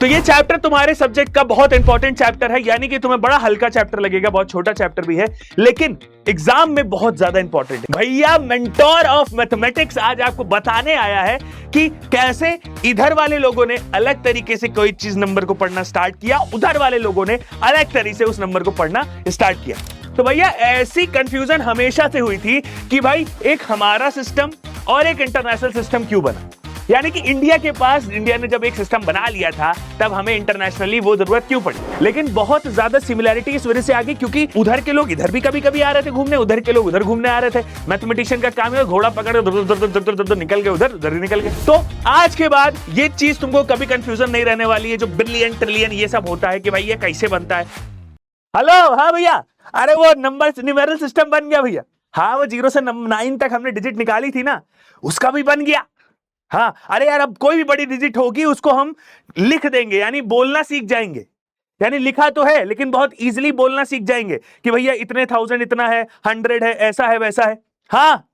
तो ये चैप्टर तुम्हारे सब्जेक्ट का बहुत इंपॉर्टेंट चैप्टर है, यानी कि तुम्हें बड़ा हल्का चैप्टर लगेगा, बहुत छोटा चैप्टर भी है, लेकिन एग्जाम में बहुत ज्यादा इंपॉर्टेंट है। भैया मेंटोर ऑफ मैथमेटिक्स आज आपको बताने आया है कि कैसे इधर वाले लोगों ने अलग तरीके से कोई चीज नंबर को पढ़ना स्टार्ट किया, उधर वाले लोगों ने अलग तरीके से उस नंबर को पढ़ना स्टार्ट किया। तो भैया ऐसी कंफ्यूजन हमेशा से हुई थी कि भाई एक हमारा सिस्टम और एक इंटरनेशनल सिस्टम क्यों बना, यानी कि इंडिया ने जब एक सिस्टम बना लिया था तब हमें इंटरनेशनली वो जरूरत क्यों पड़ी। लेकिन बहुत ज्यादा सिमिलैरिटी इस वजह से आ गई क्योंकि उधर के लोग इधर भी कभी कभी आ रहे थे घूमने, उधर के लोग उधर घूमने आ रहे थे। मैथमेटिशियन का काम है घोड़ा पकड़ उधर निकल गए, उधर ही निकल गए। तो आज के बाद ये चीज तुमको कभी कंफ्यूजन नहीं रहने वाली है, जो बिलियन ट्रिलियन ये सब होता है कि भाई ये कैसे बनता है। हेलो, हाँ भैया, अरे वो नंबर न्यूमेरल सिस्टम बन गया भैया। हाँ, वो 0 से 9 तक हमने डिजिट निकाली थी ना, उसका भी बन गया। हाँ, अरे यार अब कोई भी बड़ी डिजिट होगी उसको हम लिख देंगे, यानी बोलना सीख जाएंगे। यानी लिखा तो है लेकिन बहुत इजीली बोलना सीख जाएंगे कि भैया इतने 1000 इतना है, 100 है, ऐसा है वैसा है। हाँ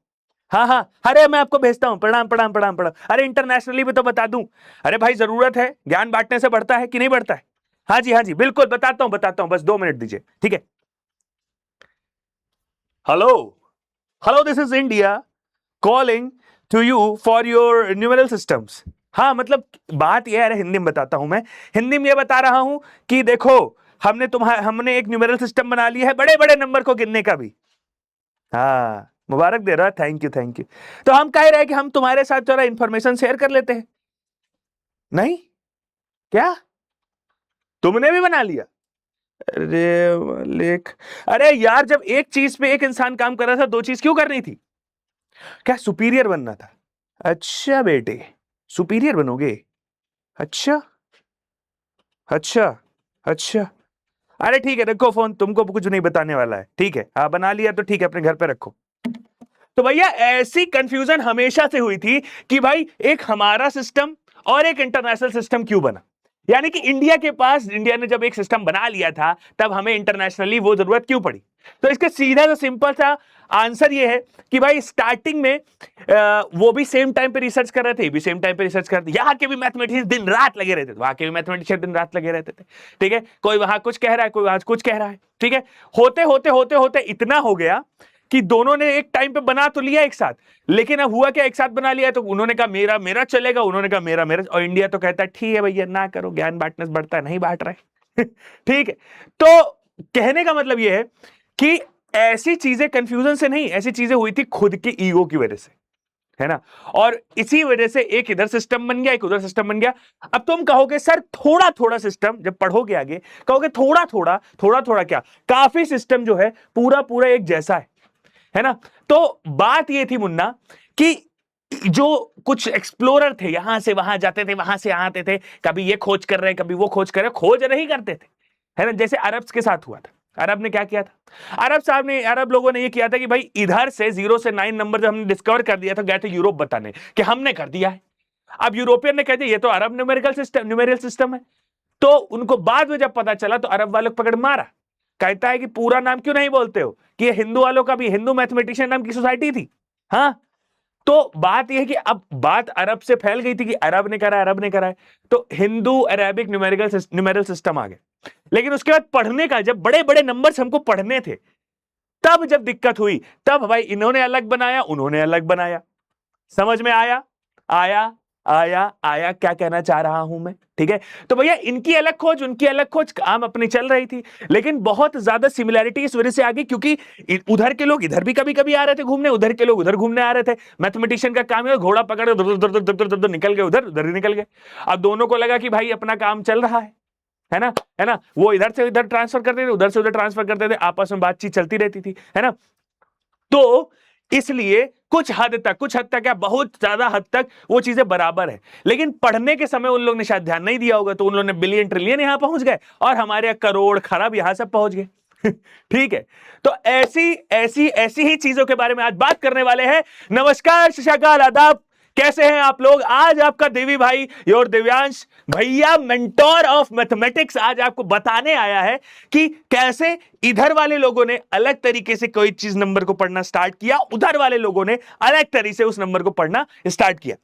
हाँ हाँ, अरे मैं आपको भेजता हूं, प्रणाम प्रणाम प्रणाम प्रणाम। अरे इंटरनेशनली भी तो बता दूं। अरे भाई जरूरत है, ज्ञान बांटने से बढ़ता है कि नहीं बढ़ता है। हाँ जी बिल्कुल बताता हूं, बस 2 मिनट दीजिए, ठीक है। Hello hello, this is India calling to you for your numeral systems. हाँ मतलब बात यह है, हिंदी में बताता हूं मैं, हिंदी में यह बता रहा हूं कि देखो हमने एक न्यूमेरल सिस्टम बना लिया है बड़े बड़े नंबर को गिनने का भी। हाँ, मुबारक दे रहा है, थैंक यू। तो हम कह रहे हैं कि हम तुम्हारे साथ जरा इंफॉर्मेशन शेयर कर लेते हैं। नहीं क्या तुमने भी बना लिया? अरे लेख, अरे यार जब एक चीज पे एक इंसान काम कर रहा था, 2 चीज क्यों करनी थी? क्या सुपीरियर बनना था? अच्छा बेटे, सुपीरियर बनोगे? अच्छा अच्छा अच्छा, अरे ठीक है, रखो फोन, तुमको कुछ नहीं बताने वाला है, ठीक है। हाँ बना लिया तो ठीक है, अपने घर पे रखो। तो भैया ऐसी कंफ्यूजन हमेशा से हुई थी कि भाई एक हमारा सिस्टम और एक इंटरनेशनल सिस्टम क्यों बना, यानी कि इंडिया ने जब एक सिस्टम बना लिया था तब हमें इंटरनेशनली वो जरूरत क्यों पड़ी। तो इसका सीधा सा सिंपल सा आंसर ये है कि भाई स्टार्टिंग में वो भी सेम टाइम पे रिसर्च कर रहे थे, भी सेम टाइम पे रिसर्च कर रहे थे, यहाँ के भी मैथमेटिशियन दिन रात लगे रहते थे, वहां के भी मैथमेटिशियन दिन रात लगे रहते थे, ठीक है। कोई वहां कुछ कह रहा है, कोई वहां कुछ कह रहा है, ठीक है। होते होते होते होते इतना हो गया कि दोनों ने एक टाइम पे बना तो लिया एक साथ, लेकिन अब हुआ क्या, एक साथ बना लिया तो उन्होंने कहा मेरा मेरा चलेगा, उन्होंने कहा मेरा मेरा, और इंडिया तो कहता है ठीक है भैया ना करो, ज्ञान बांटने से बढ़ता है, नहीं बांट रहे ठीक है। तो कहने का मतलब यह है कि ऐसी चीजें कंफ्यूजन से नहीं, ऐसी चीजें हुई थी खुद के ईगो की वजह से, है ना। और इसी वजह से एक इधर सिस्टम बन गया, एक उधर सिस्टम बन गया। अब तुम कहोगे सर थोड़ा थोड़ा सिस्टम, जब पढ़ोगे आगे कहोगे थोड़ा थोड़ा क्या, काफी सिस्टम जो है पूरा पूरा एक जैसा है ना। तो बात ये थी मुन्ना कि जो कुछ एक्सप्लोरर थे, यहां से वहां जाते थे, वहां से आते थे, कभी ये खोज कर रहे, कभी वो खोज कर रहे, खोज नहीं करते थे, है ना। जैसे अरब के साथ हुआ था, अरब ने क्या किया था, अरब लोगों ने ये किया था कि भाई इधर से 0 से 9 नंबर जब हमने डिस्कवर कर दिया था, गए थे यूरोप बताने कि हमने कर दिया है। अब यूरोपियन ने कह दिया ये तो अरब न्यूमेरिकल सिस्टम है। तो उनको बाद में जब पता चला तो अरब वालों को पकड़ मारा। कहता है कि पूरा नाम क्यों नहीं बोलते हो, कि ये हिंदू वालों का भी, हिंदू मैथमेटिशियन नाम की सोसाइटी थी। हाँ, तो बात यह है कि अब बात अरब से फैल गई थी कि अरब ने करा है, तो हिंदू अरेबिक न्यूमेरल सिस्टम आ गए। लेकिन उसके बाद पढ़ने का, जब बड़े बड़े नंबर्स हमको पढ़ने थे, तब जब दिक्कत हुई, तब भाई इन्होंने अलग बनाया, उन्होंने अलग बनाया। समझ में आया आया क्या कहना चाह रहा हूं मैं, ठीक है। तो भैया इनकी अलग खोज, उनकी अलग खोज, काम अपनी चल रही थी, लेकिन बहुत ज्यादा सिमिलैरिटी इस वजह से आ गई क्योंकि उधर के लोग इधर भी कभी कभी आ रहे थे घूमने, उधर के लोग उधर घूमने आ रहे थे। मैथमेटिशियन का काम है घोड़ा पकड़ उधर निकल गए, उधर ही निकल गए। अब दोनों को लगा कि भाई अपना काम चल रहा है ना। वो इधर से इधर ट्रांसफर करते थे, उधर से उधर ट्रांसफर करते थे, आपस में बातचीत चलती रहती थी, है ना। तो इसलिए कुछ हद तक क्या, बहुत ज्यादा हद तक वो चीजें बराबर है, लेकिन पढ़ने के समय उन लोग ने शायद ध्यान नहीं दिया होगा, तो उन लोगों ने बिलियन ट्रिलियन यहां पहुंच गए और हमारे करोड़ खरब यहां सब पहुंच गए ठीक है। तो ऐसी ही चीजों के बारे में आज बात करने वाले हैं। नमस्कार, शिशाकाल, आदाब, कैसे हैं आप लोग? आज आपका देवी भाई योर दिव्यांश भैया मेंटोर ऑफ मैथमेटिक्स आज आपको बताने आया है कि कैसे इधर वाले लोगों ने अलग तरीके से कोई चीज नंबर को पढ़ना स्टार्ट किया, उधर वाले लोगों ने अलग तरीके से उस नंबर को पढ़ना स्टार्ट किया,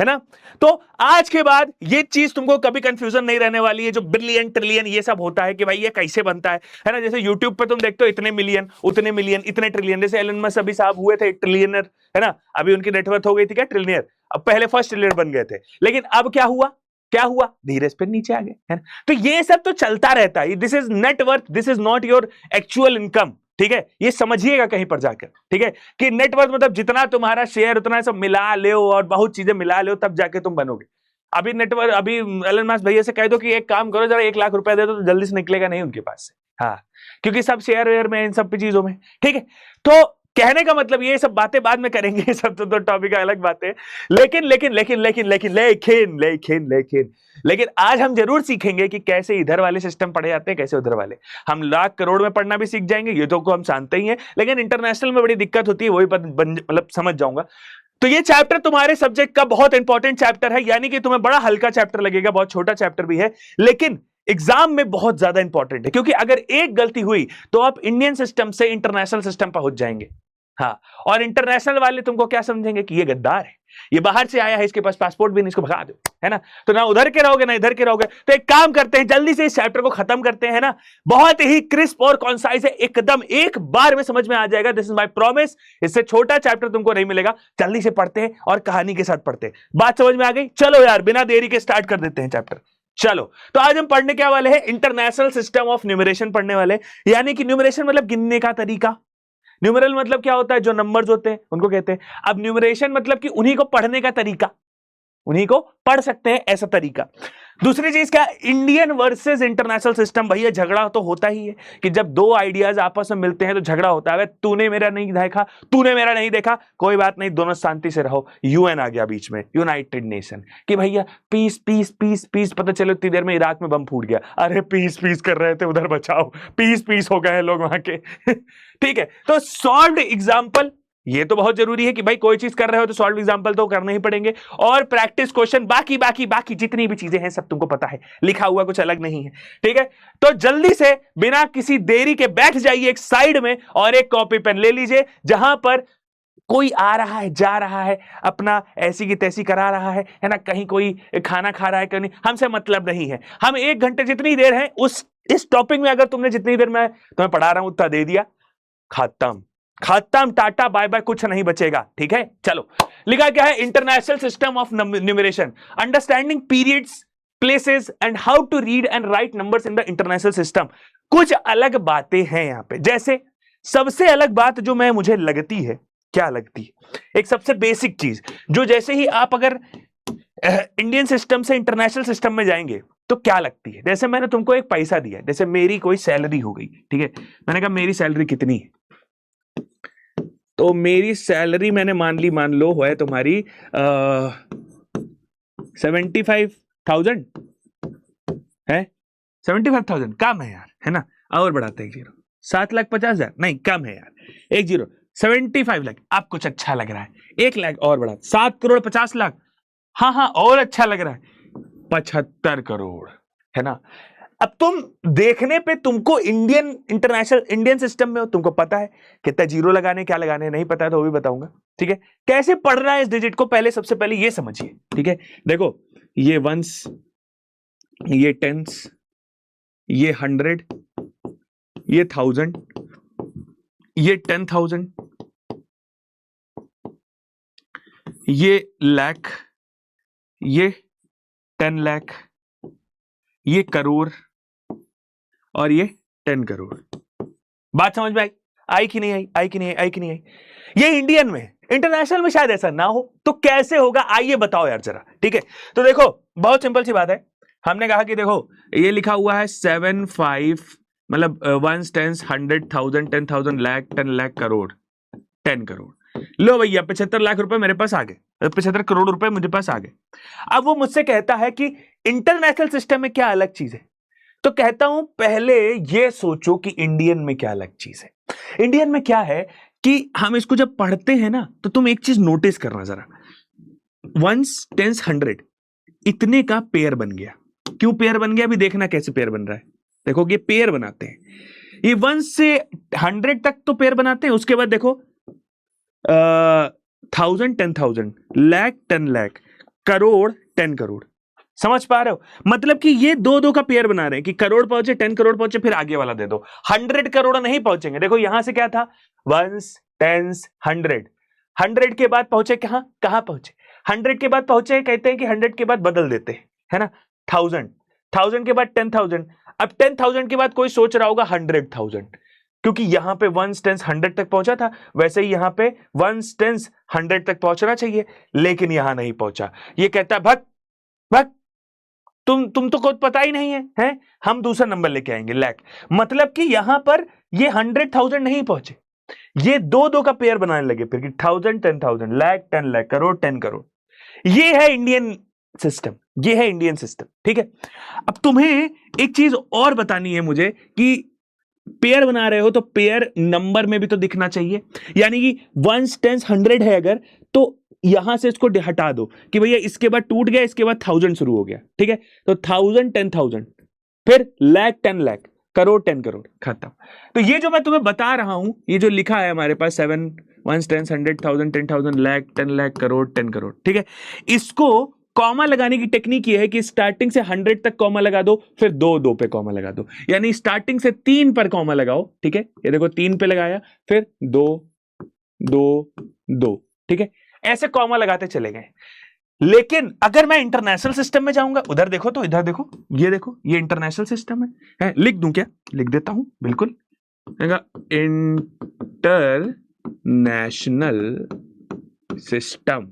है ना। तो आज के बाद ये चीज तुमको कभी कंफ्यूजन नहीं रहने वाली है। जो बिलियन ट्रिलियन ये सब होता है कि भाई ये कैसे बनता है ना। जैसे यूट्यूब पे तुम देखते हो इतने मिलियन, उतने मिलियन, इतने ट्रिलियन। जैसे एलन मस्क अभी साहब हुए थे ट्रिलियनर, है ना। अभी उनकी नेटवर्थ हो गई थी क्या ट्रिलियनर। अब पहले फर्स्ट ट्रिलियन बन गए थे, लेकिन अब क्या हुआ, क्या हुआ, धीरे से फिर नीचे आ गए, है ना। तो ये सब तो चलता रहता है। This is net worth, this is not your actual income, ठीक है। ये समझिएगा कहीं पर जाकर, ठीक है, कि नेटवर्थ मतलब जितना तुम्हारा शेयर उतना सब मिला लो और बहुत चीजें मिला लो तब जाके तुम बनोगे। अभी नेटवर्थ, अभी एलन मस्क भैया से कह दो कि एक काम करो जरा 1 लाख रुपए दे दो, तो जल्दी से निकलेगा नहीं उनके पास से। हाँ, क्योंकि सब शेयर वेयर में इन सब चीजों में, ठीक है। तो कहने का मतलब ये सब बातें बाद में करेंगे, ये सब तो टॉपिक अलग बातें। लेकिन लेकिन लेकिन लेकिन लेकिन लेकिन लेकिन लेकिन लेकिन आज हम जरूर सीखेंगे कि कैसे इधर वाले सिस्टम पढ़े जाते हैं, कैसे उधर वाले। हम लाख करोड़ में पढ़ना भी सीख जाएंगे, ये तो को हम जानते ही हैं, लेकिन इंटरनेशनल में बड़ी दिक्कत होती है, वही मतलब समझ जाऊंगा। तो ये चैप्टर तुम्हारे सब्जेक्ट का बहुत इंपॉर्टेंट चैप्टर है, यानी कि तुम्हें बड़ा हल्का चैप्टर लगेगा, बहुत छोटा चैप्टर भी है, लेकिन एग्जाम में बहुत ज्यादा इंपॉर्टेंट है। क्योंकि अगर एक गलती हुई तो आप इंडियन सिस्टम से इंटरनेशनल सिस्टम पहुंच जाएंगे। हाँ, और इंटरनेशनल वाले तुमको क्या समझेंगे कि ये गद्दार है, ये बाहर से आया है, इसके पास पासपोर्ट भी नहीं, इसको भगा दो, है ना। तो ना उधर के रहोगे ना इधर के रहोगे। तो एक काम करते हैं, जल्दी से इस चैप्टर को खत्म करते हैं ना। बहुत ही क्रिस्प और कॉन्साइज है, एकदम एक बार में समझ में आ जाएगा। दिस इज माय प्रॉमिस, इससे छोटा चैप्टर तुमको नहीं मिलेगा। जल्दी से पढ़ते हैं और कहानी के साथ पढ़ते हैं। बात समझ में आ गई? चलो यार, बिना देरी के स्टार्ट कर देते हैं चैप्टर। चलो, तो आज हम पढ़ने क्या वाले हैं, इंटरनेशनल सिस्टम ऑफ न्यूमरेशन पढ़ने वाले। यानी कि न्यूमरेशन मतलब गिनने का तरीका। न्यूमरल मतलब क्या होता है, जो नंबर्स होते हैं उनको कहते हैं। अब न्यूमरेशन मतलब कि उन्हीं को पढ़ने का तरीका, उन्हीं को पढ़ सकते हैं ऐसा तरीका। दूसरी चीज क्या, इंडियन वर्सेस इंटरनेशनल सिस्टम। भैया झगड़ा तो होता ही है कि जब दो आइडियाज आपस में मिलते हैं तो झगड़ा होता है। तूने मेरा नहीं देखा, तूने मेरा नहीं देखा, कोई बात नहीं, दोनों शांति से रहो। यूएन आ गया बीच में, यूनाइटेड नेशन, कि भैया पीस पीस पीस पीस। पता चलो इतनी देर में इराक में बम फूट गया, अरे पीस पीस कर रहे थे उधर, बचाओ, पीस पीस हो गए लोग वहां के। ठीक है, तो सॉल्व्ड एग्जाम्पल, ये तो बहुत जरूरी है कि भाई कोई चीज कर रहे हो तो सॉल्व एग्जांपल तो करने ही पड़ेंगे। और प्रैक्टिस क्वेश्चन, बाकी बाकी बाकी जितनी भी चीजें हैं सब तुमको पता है, लिखा हुआ कुछ अलग नहीं है, ठीक है। तो जल्दी से बिना किसी देरी के बैठ जाइए एक साइड में और एक कॉपी पेन ले लीजिए। जहां पर कोई आ रहा है, जा रहा है, अपना ऐसी की तैसी करा रहा है ना, कहीं कोई खाना खा रहा है, कहीं हमसे मतलब नहीं है। हम 1 घंटे जितनी देर है उस इस टॉपिक में, अगर तुमने जितनी देर मैं तुम्हें पढ़ा रहा हूं उतना दे दिया, खत्म खत्म, टाटा बाय बाय, कुछ नहीं बचेगा, ठीक है। चलो, लिखा क्या है, international system of numeration, understanding periods, places and how to read and write numbers in the international system. कुछ अलग बातें हैं यहां पे। जैसे सबसे अलग बात जो मैं मुझे लगती है, क्या लगती है, एक सबसे बेसिक चीज जो जैसे ही आप अगर इंडियन सिस्टम से इंटरनेशनल सिस्टम में जाएंगे तो क्या लगती है। जैसे मैंने तुमको एक पैसा दिया, जैसे मेरी कोई सैलरी हो गई, ठीक है, मैंने कहा मेरी सैलरी कितनी है, तो मेरी सैलरी मैंने मान लो है तुम्हारी 75,000 है। 75,000 कम है यार, है ना, और बढ़ाते हैं 0, 7,50,000 नहीं, कम है यार, 1 0, 75 लाख। अब कुछ अच्छा लग रहा है, 1 लाख और बढ़ा, 7,50,00,000, हाँ हाँ और अच्छा लग रहा है, 75 करोड़, है ना। अब तुम देखने पे तुमको इंडियन सिस्टम में हो, तुमको पता है कितना जीरो लगाने, क्या लगाने नहीं पता है तो वो भी बताऊंगा, ठीक है। कैसे पढ़ना है इस डिजिट को, पहले सबसे पहले ये समझिए, ठीक है। देखो, ये वंस, ये टेंस, ये 100, ये 1000, ये 10,000, ये लाख, ये 10 लाख, ये करोड़ और ये 10 करोड़। बात समझ में आई? आई कि नहीं आई? आई कि नहीं आई? आई कि नहीं आई? ये इंडियन में, इंटरनेशनल में शायद ऐसा ना हो, तो कैसे होगा आइए बताओ यार जरा, ठीक है। तो देखो, बहुत सिंपल सी बात है। हमने कहा कि देखो ये लिखा हुआ है 75, मतलब 1 10 100,000 10,000 लाख 10 लाख करोड़ 10 करोड़। लो भैया 75 लाख रुपए मेरे पास आ गए, 75 करोड़ रुपए मुझे पास आ गए। अब वो मुझसे कहता है कि इंटरनेशनल सिस्टम में क्या अलग चीज है। तो कहता हूं पहले ये सोचो कि इंडियन में क्या अलग चीज है। इंडियन में क्या है कि हम इसको जब पढ़ते हैं ना, तो तुम एक चीज नोटिस करना जरा, 1 10 100 इतने का पेयर बन गया। क्यों पेयर बन गया, अभी देखना कैसे पेयर बन रहा है। देखो ये पेयर बनाते हैं, ये 1 से 100 तक तो पेयर बनाते हैं। उसके बाद देखो 1000 10,000 लाख 10 लाख, करोड़ 10 करोड़। समझ पा रहे हो? मतलब कि ये दो दो का पेयर बना रहे हैं कि करोड़ पहुंचे, 10 करोड़ पहुंचे, फिर आगे वाला दे दो। 100 करोड़ नहीं पहुंचेंगे। देखो यहां से क्या था, वंस, टेंस, 100। 100 के बाद पहुंचे कहां, कहां पहुंचे? 100 के बाद पहुंचे, कहते हैं कि 100 के बाद बदल देते हैं, है ना, 1000, 1000 के बाद 10,000। अब 10,000 के बाद कोई सोच रहा होगा 100,000, क्योंकि यहां पे वंस टेंस 100 तक पहुंचा था, वैसे ही यहां पे वंस टेंस 100 तक पहुंचना चाहिए, लेकिन यहां नहीं पहुंचा। ये कहता है भग भग, तुम तो खुद पता ही नहीं है, हैं? हम दूसरा नंबर लेके आएंगे, लाख। मतलब कि यहां पर ये 100,000 नहीं पहुंचे, ये दो दो का पेयर बनाने लगे फिर कि 1000, 10,000, लाख, 10 लाख, करोड़, 10 करोड़। ये है इंडियन सिस्टम, ये है इंडियन सिस्टम, ठीक है। अब तुम्हें एक चीज और बतानी है मुझे कि पेयर बना रहे हो तो पेयर नंबर में भी तो दिखना चाहिए, यानी कि वंस टेंस 100 है अगर, तो यहां से इसको हटा दो कि भैया इसके बाद टूट गया, इसके बाद 1000 शुरू हो गया, ठीक है। तो 1000, 10,000, फिर लाख, 10 लाख, करोड़, 10 करोड़, खत्म। तो ये जो मैं तुम्हें बता रहा हूं, ये जो लिखा है हमारे पास 7 वंस टेंस 100,000, 10,000, लाख, 10 लाख, करोड़, 10 करोड़, ठीक है। इसको कॉमा लगाने की टेक्निक ये है कि स्टार्टिंग से 100 तक कॉमा लगा दो, फिर दो दो पे कॉमा लगा दो, यानी स्टार्टिंग से 3 पर कॉमा लगाओ, ठीक है। ये देखो 3 पे लगाया, फिर 2 2 2, ठीक है। ऐसे कॉमा लगाते चले गए। लेकिन अगर मैं इंटरनेशनल सिस्टम में जाऊंगा, उधर देखो तो इधर देखो, ये इंटरनेशनल सिस्टम है। लिख दूं क्या? लिख देता हूं, बिल्कुल। इंटरनेशनल सिस्टम,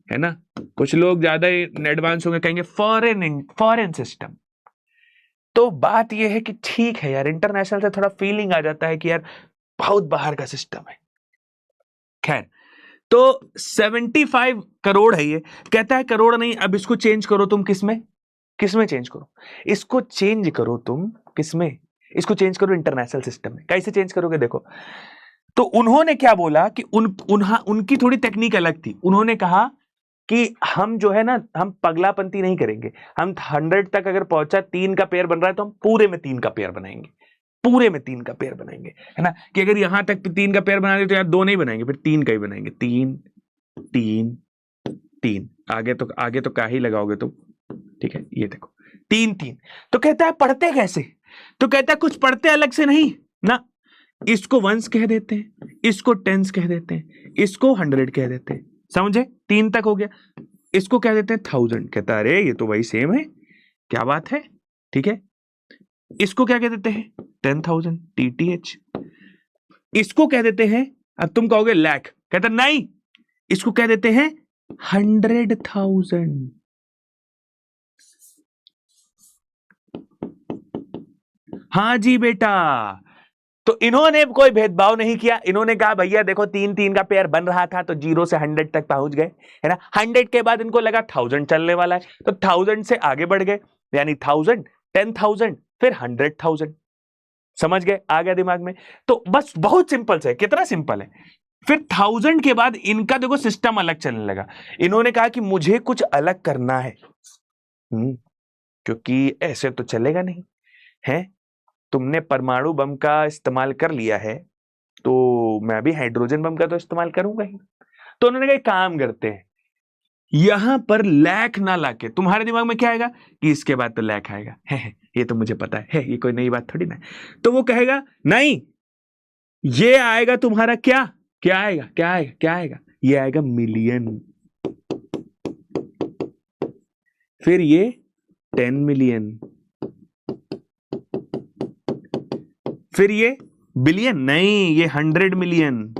है ना। कुछ लोग ज्यादा एडवांस होंगे, कहेंगे फॉरेन सिस्टम। तो बात यह है कि ठीक है यार, इंटरनेशनल से थोड़ा फीलिंग आ जाता है कि यार बहुत बाहर का सिस्टम है। खैर, तो 75 करोड़ है ये। कहता है करोड़ नहीं, अब इसको चेंज करो तुम, किसमें चेंज करो? इसको चेंज करो तुम किसमें? इसको चेंज करो इंटरनेशनल सिस्टम में। कैसे चेंज करोगे? देखो, तो उन्होंने क्या बोला कि उनकी थोड़ी टेक्निक अलग थी। उन्होंने कहा कि हम जो है ना, हम पगलापंती नहीं करेंगे। हम 100 तक अगर पहुंचा, 3 का पेयर बन रहा है, तो हम पूरे में 3 का पेयर बनाएंगे, पूरे में 3 का पेयर बनाएंगे, है ना। कि अगर यहां तक 3 का पेयर बना दे तो यार 2 नहीं बनाएंगे, फिर 3 का ही बनाएंगे। 3 3 3, आगे तो का ही लगाओगे तुम, ठीक है। ये देखो 3 3। तो कहता है पढ़ते कैसे? तो कहता है कुछ पढ़ते अलग से नहीं ना। इसको वंस कह देते हैं, इसको टेंस कह देते हैं, इसको 100 कह देते हैं, समझे? 3 तक हो गया। इसको कह देते हैं 1000। कहता है अरे ये तो वही सेम है, क्या बात है, ठीक है। इसको क्या कह देते हैं? 10,000, TTH। इसको कह देते हैं, अब तुम कहोगे लाख, कहता नहीं, इसको कह देते हैं 100,000। हाँ जी बेटा। तो इन्होंने कोई भेदभाव नहीं किया। इन्होंने कहा भैया देखो 3 3 का पेयर बन रहा था, तो 0 से 100 तक पहुंच गए, है ना। 100 के बाद इनको लगा 1000 चलने वाला है, तो 1000 से आगे बढ़ गए, यानी 1000, 10,000, फिर 100,000। समझ गए? आ गया दिमाग में? तो बस बहुत सिंपल से, कितना सिंपल है। फिर 1000 के बाद इनका देखो सिस्टम अलग चलने लगा। इन्होंने कहा कि मुझे कुछ अलग करना है, क्योंकि ऐसे तो चलेगा नहीं है। तुमने परमाणु बम का इस्तेमाल कर लिया है, तो मैं भी हाइड्रोजन बम का तो इस्तेमाल करूंगा ही। तो उन्होंने कहा काम करते हैं, यहां पर लाख ना लाके, तुम्हारे दिमाग में क्या आएगा कि इसके बाद तो लाख आएगा, है, ये तो मुझे पता है, ये कोई नई बात थोड़ी ना। तो वो कहेगा नहीं, ये आएगा तुम्हारा क्या क्या आएगा, क्या आएगा, क्या आएगा? ये आएगा मिलियन, फिर ये 10 मिलियन, फिर ये बिलियन, नहीं ये 100 मिलियन।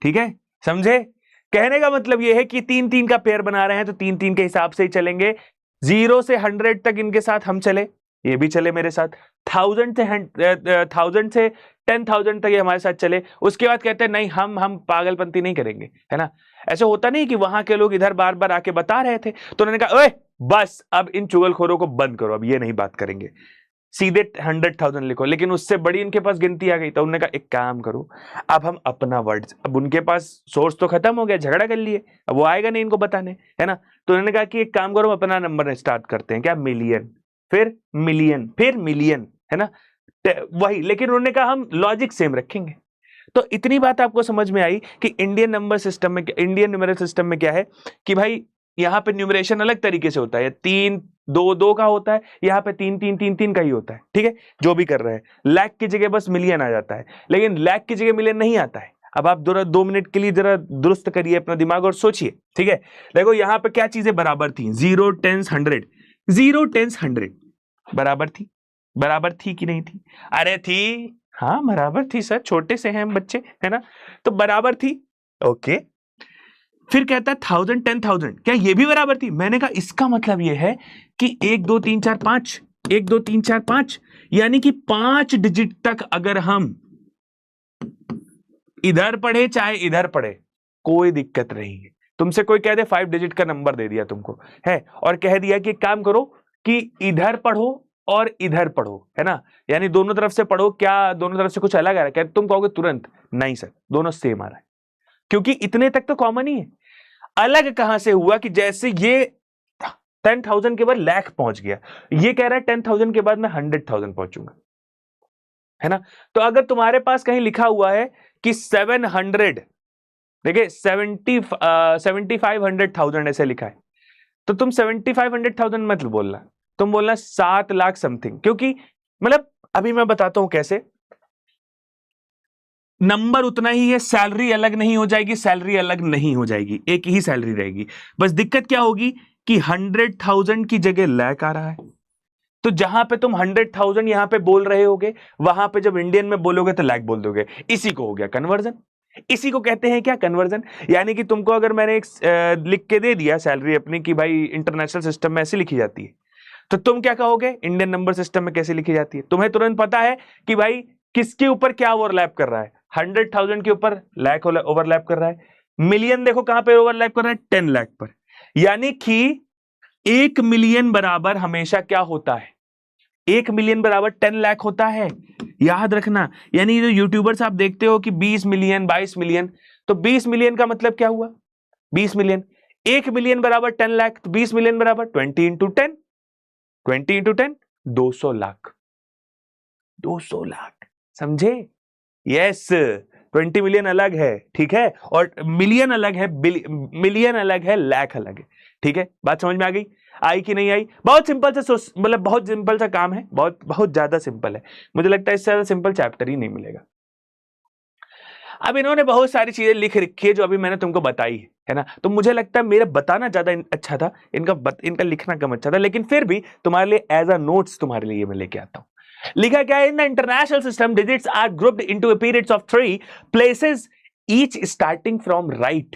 ठीक है, समझे? कहने का मतलब यह है कि 3 3 का पेयर बना रहे हैं, तो 3 3 के हिसाब से ही चलेंगे। 0 से 100 तक इनके साथ हम चले, ये भी चले मेरे साथ। 1000 से 10,000 तक ये हमारे साथ चले। उसके बाद कहते हैं नहीं, हम पागलपंती नहीं करेंगे, है ना। ऐसे होता नहीं कि वहां के लोग इधर बार बार आके बता रहे थे, तो उन्होंने कहा ओए बस अब इन चुगलखोरों को बंद करो, अब ये नहीं बात करेंगे, सीधे 100,000 लिखो। लेकिन उससे बड़ी इनके पास गिनती आ गई, तो उन्होंने कहा एक काम करो, अब हम अपना वर्ड, अब उनके पास सोर्स तो खत्म हो गया, झगड़ा कर लिए, अब वो आएगा नहीं इनको बताने, है ना। तो उन्होंने कहा कि एक काम करो, अपना नंबर स्टार्ट करते हैं, क्या, मिलियन, फिर मिलियन, फिर मिलियन, है ना, वही। लेकिन उन्होंने कहा हम लॉजिक सेम रखेंगे। तो इतनी बात आपको समझ में आई कि इंडियन नंबर सिस्टम में, इंडियन न्यूमेरिकल सिस्टम में क्या है कि भाई यहां पे न्यूमरेशन अलग तरीके से होता है, 3 2 2 का होता है, यहां पे 3 3 3 3 का ही होता है। ठीक है, जो भी कर रहे हैं, लाख की जगह बस मिलियन आ जाता है, लेकिन लाख की जगह मिलियन नहीं आता है। अब आप 2 मिनट के लिए जरा दुरुस्त करिए अपना दिमाग और सोचिए। ठीक है, देखो यहां पे क्या चीजें बराबर थी, 0 10 100, 0 10 100 बराबर थी, बराबर थी कि नहीं थी? अरे थी, हाँ बराबर थी सर, छोटे से हैं हम बच्चे, है ना, तो बराबर थी। ओके, फिर कहता है 1000 10,000, क्या ये भी बराबर थी? मैंने कहा इसका मतलब ये है कि 1 2 3 4 5, 1 2 3 4 5, यानी कि 5 डिजिट तक अगर हम इधर पढ़े चाहे इधर पढ़े कोई दिक्कत नहीं है। तुमसे कोई कह दे 5 डिजिट का नंबर दे दिया तुमको है, और कह दिया कि काम करो कि इधर पढ़ो और इधर पढ़ो, है ना, यानी दोनों तरफ से पढ़ो, क्या दोनों तरफ से कुछ अलग आ रहा है? क्या तुम कहोगे तुरंत नहीं सर दोनों सेम आ रहा है, क्योंकि इतने तक तो कॉमन ही है। अलग कहां से हुआ कि जैसे ये 10,000 के बाद लाख पहुंच गया, ये कह रहा है 10,000 के बाद मैं 100,000 पहुंचूंगा, है ना। तो अगर तुम्हारे पास कहीं लिखा हुआ है कि 700, देखिए 7500,000 ऐसे लिखा है, तो तुम 7500,000 मत बोलना, तुम बोलना 7 लाख समथिंग, क्योंकि मतलब अभी मैं बताता हूं कैसे, नंबर उतना ही है, सैलरी अलग नहीं हो जाएगी, सैलरी अलग नहीं हो जाएगी, एक ही सैलरी रहेगी। बस दिक्कत क्या होगी कि 100,000 की जगह लाख आ रहा है, तो जहां पे तुम 100,000 यहां पे बोल रहे होगे, वहां पे जब इंडियन में बोलोगे तो लाख बोल दोगे। इसी को हो गया कन्वर्जन, इसी को कहते हैं क्या, कन्वर्जन। यानी कि तुमको अगर मैंने एक लिख के दे दिया सैलरी अपनी कि भाई इंटरनेशनल सिस्टम में ऐसे लिखी जाती है, तो तुम क्या कहोगे इंडियन नंबर सिस्टम में कैसे लिखी जाती है? तुम्हें तुरंत पता है कि भाई किसके ऊपर क्या ओवरलैप कर रहा है, 100,000 के ऊपर लाख ओवरलैप कर रहा है, मिलियन देखो कहां पे ओवरलैप कर रहा है, 10 लाख पर। यानी कि 1 मिलियन बराबर हमेशा क्या होता है, 1 मिलियन बराबर 10 लाख होता है, याद रखना। यानी जो यूट्यूबर्स आप देखते हो कि 20 मिलियन 22 मिलियन, तो 20 मिलियन का मतलब क्या हुआ, 20 मिलियन, 1 मिलियन बराबर 10 लाख, तो 20 मिलियन बराबर 20 इंटू 10, 20 इंटू 10 200 लाख, 200 लाख, समझे? यस, 20 मिलियन अलग है, ठीक है, और मिलियन अलग है, मिलियन अलग है, लाख अलग है। ठीक है, बात समझ में आ गई, आई कि नहीं आई? बहुत सिंपल सा, मतलब बहुत सिंपल सा काम है, बहुत बहुत ज्यादा सिंपल है, मुझे लगता है इससे ज्यादा सिंपल चैप्टर ही नहीं मिलेगा। अब इन्होंने बहुत सारी चीजें लिख रखी है जो अभी मैंने तुमको बताई है ना, तो मुझे लगता है मेरा बताना ज्यादा अच्छा था, इनका लिखना कम अच्छा था, लेकिन फिर भी तुम्हारे लिए एज अ नोट्स तुम्हारे लिए मैं लेके आता हूं। लिखा क्या है, in the international system digits are grouped into periods of 3 places each starting from right.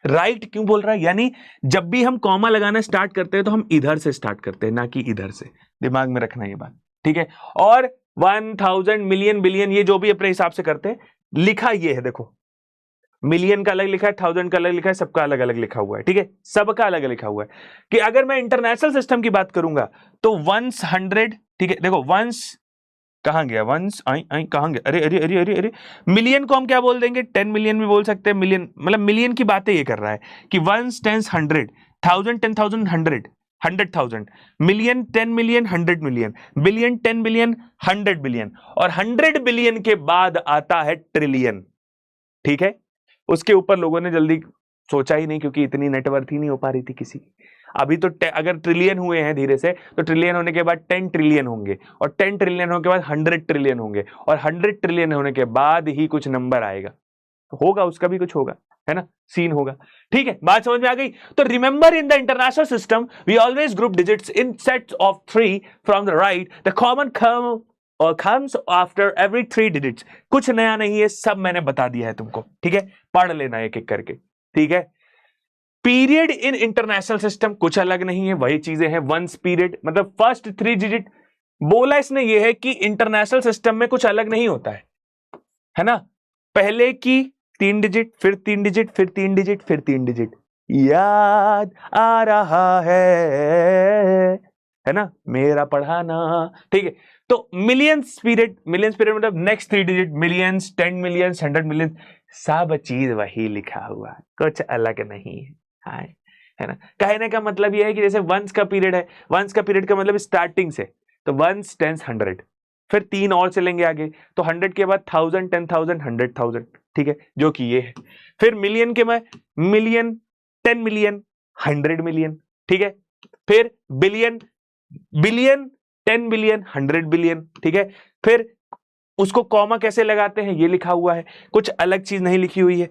Right क्यों बोल रहा है, यानी जब भी हम कॉमा लगाना स्टार्ट करते हैं तो हम इधर से स्टार्ट करते हैं, ना कि इधर से, दिमाग में रखना ये बात, ठीक है। और 1000 मिलियन बिलियन ये जो भी अपने हिसाब से करते हैं, लिखा ये है, देखो मिलियन का अलग लिखा है, 1000 का अलग लिखा है, सबका अलग अलग लिखा हुआ है, ठीक है, सबका अलग अलग लिखा हुआ है। कि अगर मैं इंटरनेशनल सिस्टम की बात करूंगा तो 100, ठीक है, देखो वंस कहां गया, वंस आई आई कहां गया, अरे अरे अरे अरे अरे, मिलियन को हम क्या बोल देंगे, 10 मिलियन भी बोल सकते हैं, मिलियन मतलब मिलियन की बातें ये कर रहा है कि once 10 100, 1000 10,000 100, 100,000, million 10 million 100 million, billion 10 billion 100 billion, और 100 बिलियन के बाद आता है ट्रिलियन। ठीक है, उसके ऊपर लोगों ने जल्दी सोचा ही नहीं, क्योंकि इतनी नेटवर्थ ही नहीं हो पा रही थी किसी की। अभी तो अगर ट्रिलियन हुए हैं धीरे से, तो ट्रिलियन होने के बाद 10 ट्रिलियन होंगे, और 10 ट्रिलियन होने के बाद 100 ट्रिलियन होंगे, और 100 ट्रिलियन होने के बाद ही कुछ नंबर आएगा, तो होगा उसका भी कुछ होगा, है ना, सीन होगा। ठीक है, बात समझ में आ गई? तो remember in the international system we always group digits in sets of 3 from the right, the comma comes after every 3 digits। कुछ नया नहीं है, सब मैंने बता दिया है तुमको, ठीक है, पढ़ लेना एक एक करके, ठीक है। पीरियड इन इंटरनेशनल सिस्टम कुछ अलग नहीं है, वही चीजें हैं, वंस पीरियड मतलब फर्स्ट 3 डिजिट। बोला इसने ये है कि इंटरनेशनल सिस्टम में कुछ अलग नहीं होता है ना, पहले की 3 डिजिट, फिर 3 डिजिट, फिर 3 डिजिट, फिर 3 डिजिट, याद आ रहा है ना मेरा पढ़ाना, ठीक है। तो मिलियंस पीरियड मतलब next 3 digit, millions, 10 millions, 100 millions, सब चीज वही लिखा हुआ, कुछ अलग नहीं है, है ना। कहने का मतलब यह है कि जैसे वंस का पीरियड है, वंस का पीरियड का मतलब स्टार्टिंग से, तो वंस 10 100, फिर 3 और चलेंगे आगे, तो 100 के बाद 1000, 10,000, 100,000, ठीक है, जो कि ये है। फिर मिलियन के में मिलियन, 10 मिलियन, 100 मिलियन, ठीक है। फिर बिलियन, बिलियन, 10 बिलियन, 100 बिलियन, ठीक है। फिर उसको कॉमा कैसे लगाते हैं ये लिखा हुआ है, कुछ अलग चीज नहीं लिखी हुई है।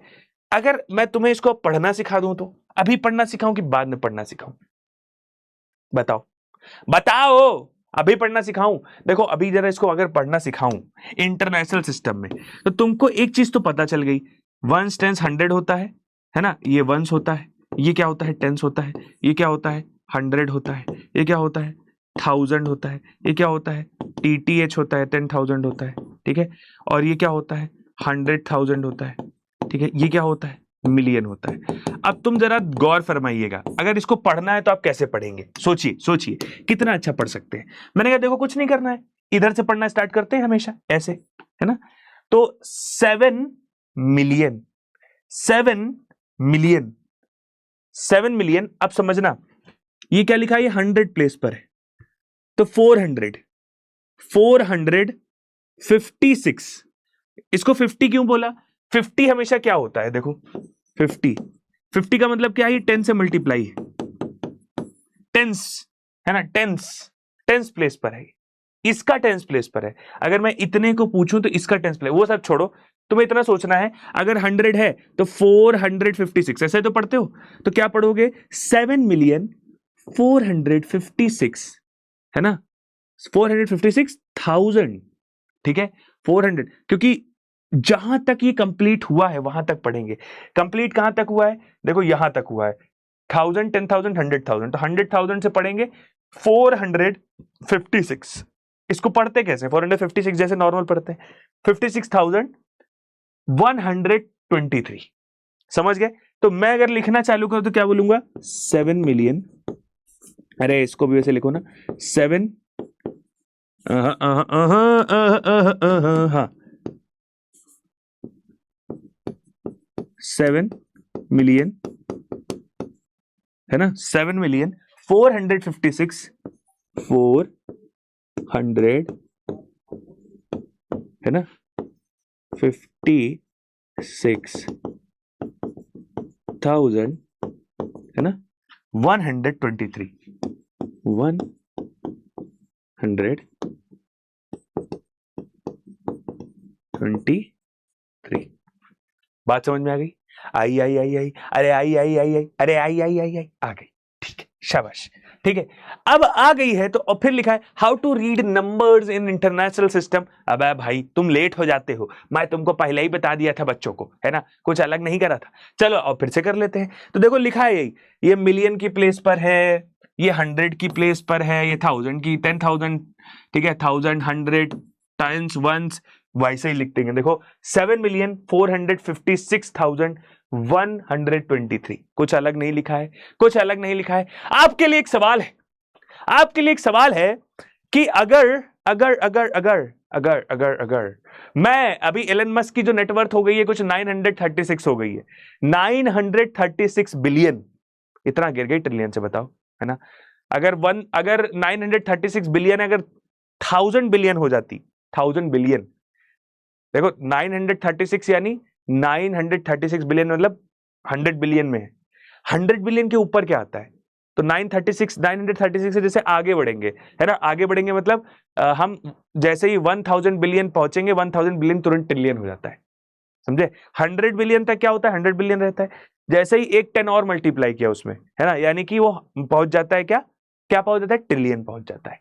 अगर मैं तुम्हें इसको पढ़ना सिखा दूं, तो अभी पढ़ना सिखाऊं कि बाद में पढ़ना सिखाऊं? बताओ, बताओ, अभी पढ़ना सिखाऊं? देखो अभी जरा इसको अगर पढ़ना सिखाऊं इंटरनेशनल सिस्टम में, तो तुमको एक चीज तो पता चल गई, वंस टेंस 100 होता है ना, ये वंस होता है, ये क्या होता है, टेंस होता है, ये क्या होता है, 100 होता है, ये क्या होता है, 1000 होता है, ये क्या होता है, TTH होता है, 10,000 होता है, ठीक है। और ये क्या होता है, 100,000 होता है, ठीक है। ये क्या होता है, मिलियन होता है। अब तुम जरा गौर फरमाइएगा, अगर इसको पढ़ना है तो आप कैसे पढ़ेंगे? सोचिए सोचिए कितना अच्छा पढ़ सकते हैं। मैंने कहा देखो कुछ नहीं करना है, इधर से पढ़ना स्टार्ट करते हैं हमेशा ऐसे, है ना। तो 7 मिलियन, 7 मिलियन, 7 मिलियन। अब समझना ये क्या लिखा है, ये 100 प्लेस पर है, तो 400, 456। इसको 50 क्यों बोला? 50 हमेशा क्या होता है, देखो 50 का मतलब क्या है, 10 से मल्टीप्लाई है, टेंस है ना, टेंस प्लेस पर है, इसका टेंस प्लेस पर है। अगर मैं इतने को पूछूं तो इसका टेंस प्लेस, वो सब छोड़ो, तुम्हें इतना सोचना है, अगर 100 है तो 456, ऐसे तो पढ़ते हो, तो क्या पढ़ोगे, 7,456,000, है ना, 456,000, ठीक है, 400, क्योंकि जहां तक ये कंप्लीट हुआ है वहां तक पढ़ेंगे। कंप्लीट कहां तक हुआ है, देखो यहां तक हुआ है, 1000, 10,000, 100,000, तो 100,000 से पढ़ेंगे 456। इसको पढ़ते कैसे, 456 जैसे नॉर्मल पढ़ते हैं, 56,123, समझ गए। तो मैं अगर लिखना चालू करूं तो क्या बोलूंगा, 7 मिलियन, अरे इसको भी वैसे लिखो ना, 7 हाँ 7 मिलियन, है ना, 7 मिलियन 456, 400, है ना, 56,000, है ना, 123, 123। बात समझ में आ गई? आई आई आई आई, अरे आई आई आई आई, अरे आई आई आई आई, आ गई, ठीक है, शाबाश, ठीक है। अब आ गई है तो और फिर लिखा है how to read numbers in international system. अब भाई तुम लेट हो जाते हो, मैं तुमको पहले ही बता दिया था बच्चों को, है ना, कुछ अलग नहीं करा था। चलो और फिर से कर लेते हैं। तो देखो लिखा है यही, ये मिलियन की प्लेस पर है, ये 100 की प्लेस पर है, ये 1000 की, 10,000, ठीक है, 1000, 100 टाइम्स वंस, वैसे ही लिख देंगे। देखो 7,456,123, कुछ अलग नहीं लिखा है, कुछ अलग नहीं लिखा है। आपके लिए एक सवाल है, आपके लिए एक सवाल है कि अगर अगर अगर अगर अगर अगर अगर मैं अभी एलन मस्क की जो नेटवर्थ हो गई है कुछ 936 हो गई है, 936 बिलियन, इतना गिर गई ट्रिलियन से, बताओ, है ना। अगर 936 बिलियन, अगर 1000 बिलियन हो जाती, 1000 बिलियन, देखो 936 यानी 936 बिलियन मतलब 100 बिलियन में है, 100 बिलियन के ऊपर क्या आता है, तो 936 से जैसे आगे बढ़ेंगे, है ना, आगे बढ़ेंगे मतलब हम जैसे ही 1000 बिलियन पहुंचेंगे, 1000 बिलियन तुरंत ट्रिलियन हो जाता है, समझे। 100 बिलियन तक क्या होता है, 100 बिलियन रहता है, जैसे ही एक 10 और मल्टीप्लाई किया उसमें, है ना, यानी कि वो पहुंच जाता है, क्या क्या पहुंच जाता है, ट्रिलियन पहुंच जाता है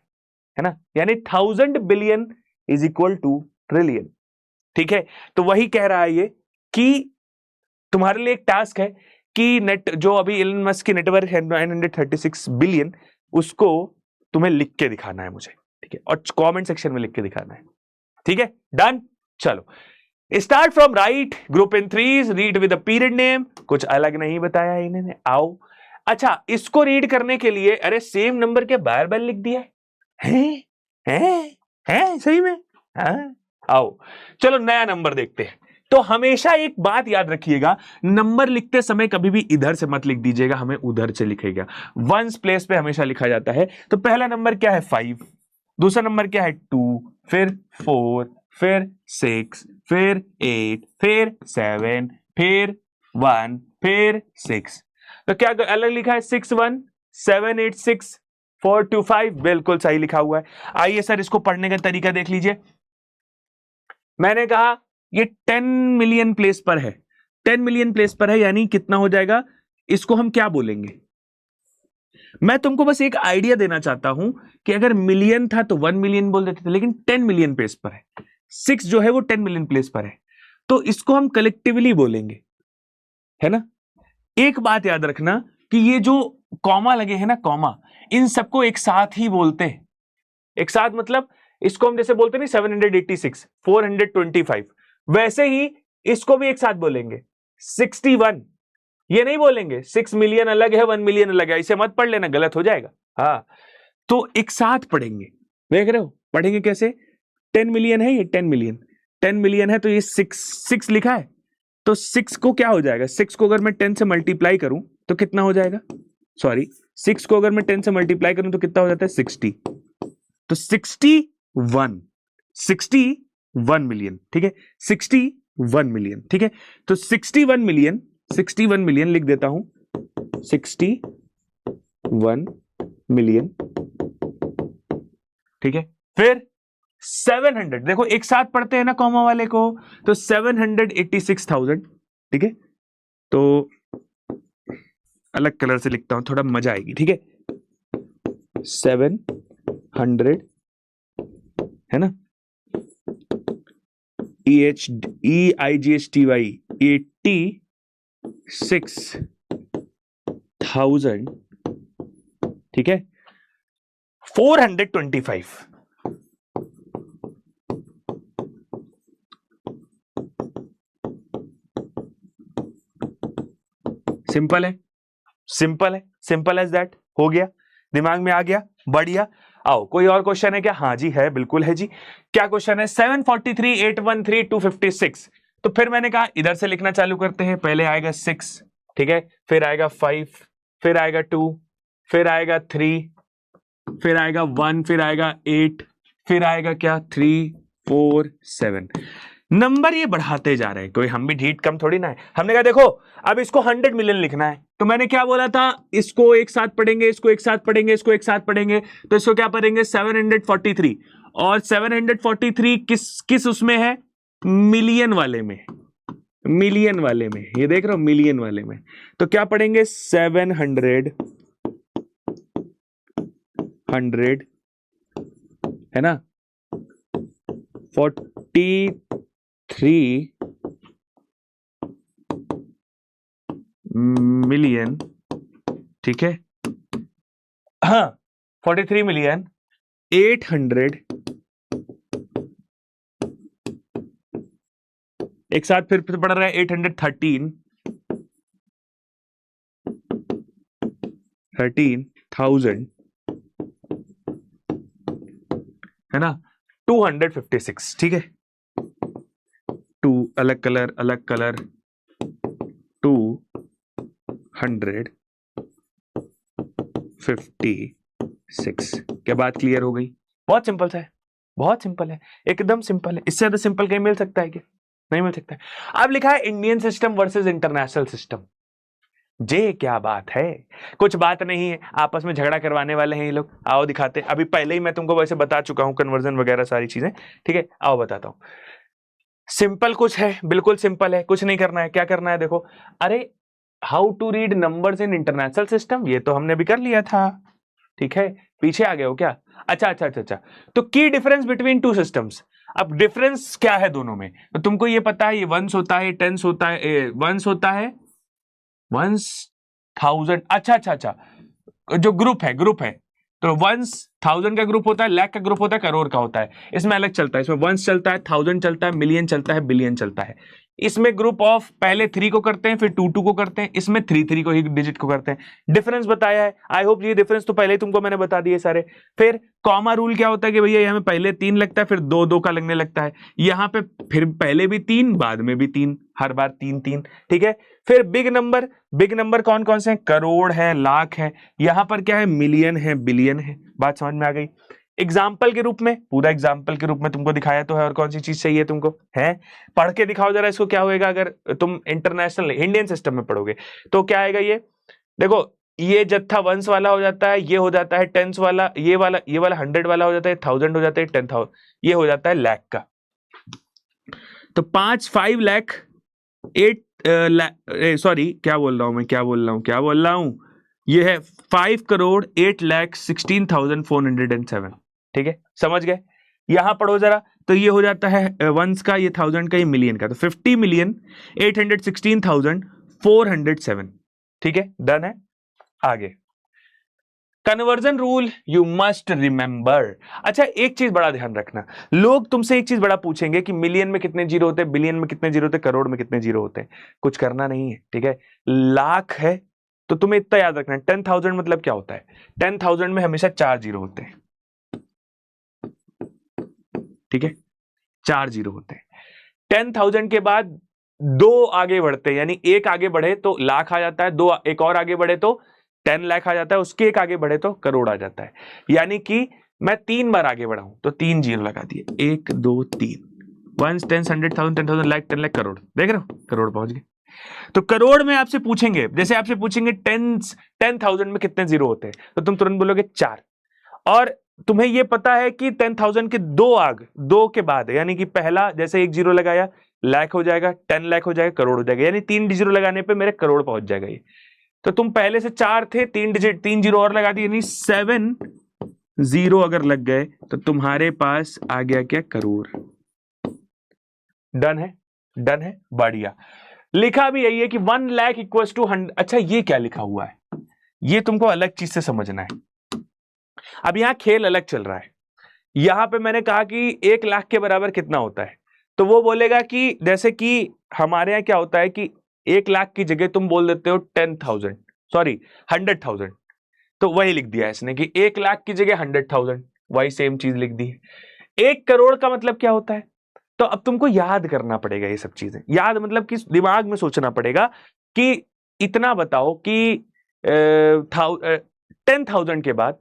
ना, यानी 1000 billion is equal two trillion, ठीक है। तो वही कह रहा है ये कि तुम्हारे लिए एक टास्क है कि नेट जो अभी एलन मस्क की नेटवर्क है 936 बिलियन, उसको तुम्हें लिख के दिखाना है मुझे, ठीक है, और कमेंट सेक्शन में लिख के दिखाना है, ठीक है, डन। चलो start from right, group in threes, read with the period name, कुछ अलग नहीं बताया इन्होंने, आओ। अच्छा इसको रीड करने के लिए, अरे सेम नंबर के बार बार लिख दिया है सही में, हाँ आओ। चलो नया नंबर देखते हैं। तो हमेशा एक बात याद रखिएगा, नंबर लिखते समय कभी भी इधर से मत लिख दीजिएगा, हमें उधर से लिखेगा, वंस प्लेस पे हमेशा लिखा जाता है। तो पहला नंबर क्या है 5, दूसरा नंबर क्या है 2, फिर 4, फिर 6, फिर 8, फिर 7, फिर 1, फिर 6। तो क्या अलग लिखा है? 6 1 7 8 6 4 2 5, बिल्कुल सही लिखा हुआ है। आइए सर इसको पढ़ने का तरीका देख लीजिए। मैंने कहा ये 10 मिलियन प्लेस पर है, 10 मिलियन प्लेस पर है, यानी कितना हो जाएगा? इसको हम क्या बोलेंगे? मैं तुमको बस एक आइडिया देना चाहता हूं कि अगर मिलियन था तो 1 मिलियन बोल देते थे, लेकिन 10 मिलियन प्लेस पर है, 6 जो है वो 10 मिलियन प्लेस पर है, तो इसको हम कलेक्टिवली बोलेंगे, है ना। एक बात याद रखना कि ये जो कॉमा लगे हैं ना, कॉमा, इन सबको एक साथ ही बोलते हैं। एक साथ मतलब इसको हम जैसे बोलते नहीं 786, 425, वैसे ही इसको भी एक साथ बोलेंगे 61। ये नहीं बोलेंगे 6 मिलियन अलग है 1 मिलियन अलग है, इसे मत पढ़ लेना, गलत हो जाएगा। हाँ, तो एक साथ पढ़ेंगे, देख रहे हो? पढ़ेंगे कैसे? 10 मिलियन है ये, 10 मिलियन, 10 मिलियन है तो ये 6 लिखा है, तो 6 को क्या हो जाएगा? 6 को अगर मैं 10 से मल्टीप्लाई करूं तो कितना हो जाएगा? सॉरी, 6 को अगर मैं 10 से मल्टीप्लाई करूं तो कितना हो जाता है? 60। तो 61 मिलियन, ठीक है, 61 मिलियन, ठीक है। तो 61 मिलियन, 61 मिलियन लिख देता हूं, 61 मिलियन, ठीक है। फिर 700, देखो एक साथ पढ़ते हैं ना कॉमा वाले को, तो 786,000, ठीक है। तो अलग कलर से लिखता हूं, थोड़ा मजा आएगी, ठीक है। 700, है ना, EIGHTY 86,000, ठीक है। 425, सिंपल है, सिंपल है, सिंपल एज दैट। हो गया, दिमाग में आ गया, बढ़िया। आओ, कोई और क्वेश्चन है क्या? हाँ जी है, बिल्कुल है जी। क्या क्वेश्चन है? 743 813 256। तो फिर मैंने कहा इधर से लिखना चालू करते हैं। पहले आएगा 6, ठीक है, फिर आएगा 5, फिर आएगा 2, फिर आएगा 3, फिर आएगा 1, फिर आएगा 8, फिर आएगा क्या? 3 4 7। नंबर ये बढ़ाते जा रहे हैं, कोई हम भी ढीठ कम थोड़ी ना है। हमने कहा देखो अब इसको 100 मिलियन लिखना है, तो मैंने क्या बोला था? इसको एक साथ पढ़ेंगे, इसको एक साथ पढ़ेंगे, इसको एक साथ पढ़ेंगे, तो इसको क्या पढ़ेंगे? 743। और 743 किस उसमें है? मिलियन वाले में, मिलियन वाले में, ये देख रहे हो, मिलियन वाले में। तो क्या पढ़ेंगे? 700 है ना, 43 मिलियन, ठीक है। हाँ, 43 मिलियन 800, एक साथ फिर पढ़ रहा है 13,000, है ना, 256, ठीक है। 2 अलग कलर, अलग कलर, 256। क्या बात क्लियर हो गई? बहुत सिंपल सा है, बहुत सिंपल है, एकदम सिंपल है। इससे ज्यादा सिंपल कहीं मिल सकता है क्या? नहीं मिल सकता है। अब लिखा है Indian system versus international system. जे क्या बात है? कुछ बात नहीं है, आपस में झगड़ा करवाने वाले हैं ये लोग। आओ दिखाते। अभी पहले ही मैं तुमको वैसे बता चुका हूं कन्वर्जन वगैरह सारी चीजें, ठीक है। आओ बताता हूं। सिंपल कुछ है, बिल्कुल सिंपल है, कुछ नहीं करना है। क्या करना है? देखो, अरे how to read numbers in international system, ये तो हमने अभी कर लिया था, ठीक है। पीछे आ गए हो क्या? अच्छा अच्छा अच्छा अच्छा। तो की डिफरेंस बिटवीन टू सिस्टम्स, अब डिफरेंस क्या है दोनों में? तो तुमको ये पता है, ये वंस होता है, टेंस होता है, वंस होता है, वंस 1000। अच्छा अच्छा अच्छा, जो ग्रुप है, ग्रुप है, तो वंस 1000 का ग्रुप होता है, लाख का ग्रुप होता है, करोड़ का होता है। इसमें अलग चलता है, इसमें वंस चलता है, 1000 चलता है, मिलियन चलता है, बिलियन चलता है। इसमें ग्रुप ऑफ पहले 3 को करते हैं, फिर 2 को करते हैं, इसमें 3 को ही डिजिट को करते हैं। डिफरेंस बताया है, आई होप ये डिफरेंस तो पहले ही तुमको मैंने बता दिए सारे। फिर कॉमा रूल क्या होता है कि भैया यहाँ पे पहले 3 लगता है, फिर 2 का लगने लगता है। यहाँ पे फिर पहले भी 3, बाद में भी 3, हर बार 3 ठीक है। फिर बिग नंबर, बिग नंबर कौन कौन से हैं? करोड़ है, लाख है। यहां पर क्या है? मिलियन है, बिलियन है। बात समझ में आ गई? एग्जाम्पल के रूप में, पूरा एग्जाम्पल के रूप में तुमको दिखाया तो है, और कौन सी चीज चाहिए तुमको है? पढ़ के दिखाओ जरा इसको, क्या होएगा अगर तुम इंटरनेशनल इंडियन सिस्टम में पढ़ोगे तो क्या आएगा ये? देखो ये जत्था वंस वाला हो जाता है, ये हो जाता है टेंस वाला, ये वाला 100 वाला हो जाता है, 1000 हो जाता है, 10,000 ये हो जाता है लाख का। तो 5 लाख 8 सॉरी क्या बोल रहा हूं ये है 5,08,16,407। ठीक है, समझ गए? यहां पढ़ो जरा, तो ये हो जाता है वंस का, ये 1000 का, ये मिलियन का, तो 50,816,407। ठीक है, डन है। आगे conversion rule you must remember. अच्छा एक चीज बड़ा ध्यान रखना, लोग तुमसे एक चीज बड़ा पूछेंगे कि मिलियन में कितने जीरो होते हैं, बिलियन में कितने जीरो होते हैं, करोड़ में कितने जीरो होते हैं। कुछ करना नहीं है, ठीक है? लाख है तो तुम्हें इतना याद रखना है, 10,000 मतलब क्या होता है? 10,000 में हमेशा 4 जीरो होते हैं। ठीक है, 4 जीरो होते हैं। 10,000 के बाद 2 आगे बढ़ते हैं, यानी एक आगे बढ़े तो लाख आ जाता है, 2 एक और आगे बढ़े तो 10 लाख आ जाता है, उसके एक आगे बढ़े तो करोड़ आ जाता है। यानी कि मैं 3 बार आगे बढ़ा हूं तो 3 जीरो लगा दिए, 1 2 3, 1 10 100,000 10,000 लाख 10 लाख करोड़। देख रहे हो, करोड़ पहुंच गए। तो करोड़ में आपसे पूछेंगे, जैसे आपसे पूछेंगे 10,000 में कितने जीरो होते हैं, तो तुम तुरंत बोलोगे 4। और तुम्हें यह पता है कि 10,000 के 2 के बाद, यानी कि पहला जैसे 1 जीरो लगाया लाख हो जाएगा, 10 लाख हो जाएगा, करोड़ हो जाएगा, यानी 3 जीरो लगाने पे मेरे करोड़ पहुंच जाएगा ये। तो तुम पहले से 4 थे, 3 जीरो और लगा दिए, यानी 7 जीरो अगर लग गए तो तुम्हारे पास आ गया क्या? करोड़। डन है, डन है, बढ़िया। लिखा भी यही है कि 1 लाख इक्वल्स टू 100। अच्छा ये क्या लिखा हुआ है, ये तुमको अलग चीज से समझना है। अब यहां खेल अलग चल रहा है। यहां पे मैंने कहा कि 1 लाख के बराबर कितना होता है, तो वो बोलेगा कि जैसे कि हमारे यहां क्या होता है कि 1 लाख की जगह तुम बोल देते हो 10,000, सॉरी 100,000, तो वही लिख दिया इसने कि 1 लाख की जगह 100,000, वही सेम चीज लिख दी है। 1 करोड़ का मतलब क्या होता है? तो अब तुमको याद करना पड़ेगा ये सब चीजें, याद मतलब कि दिमाग में सोचना पड़ेगा कि इतना बताओ कि 10,000 के बाद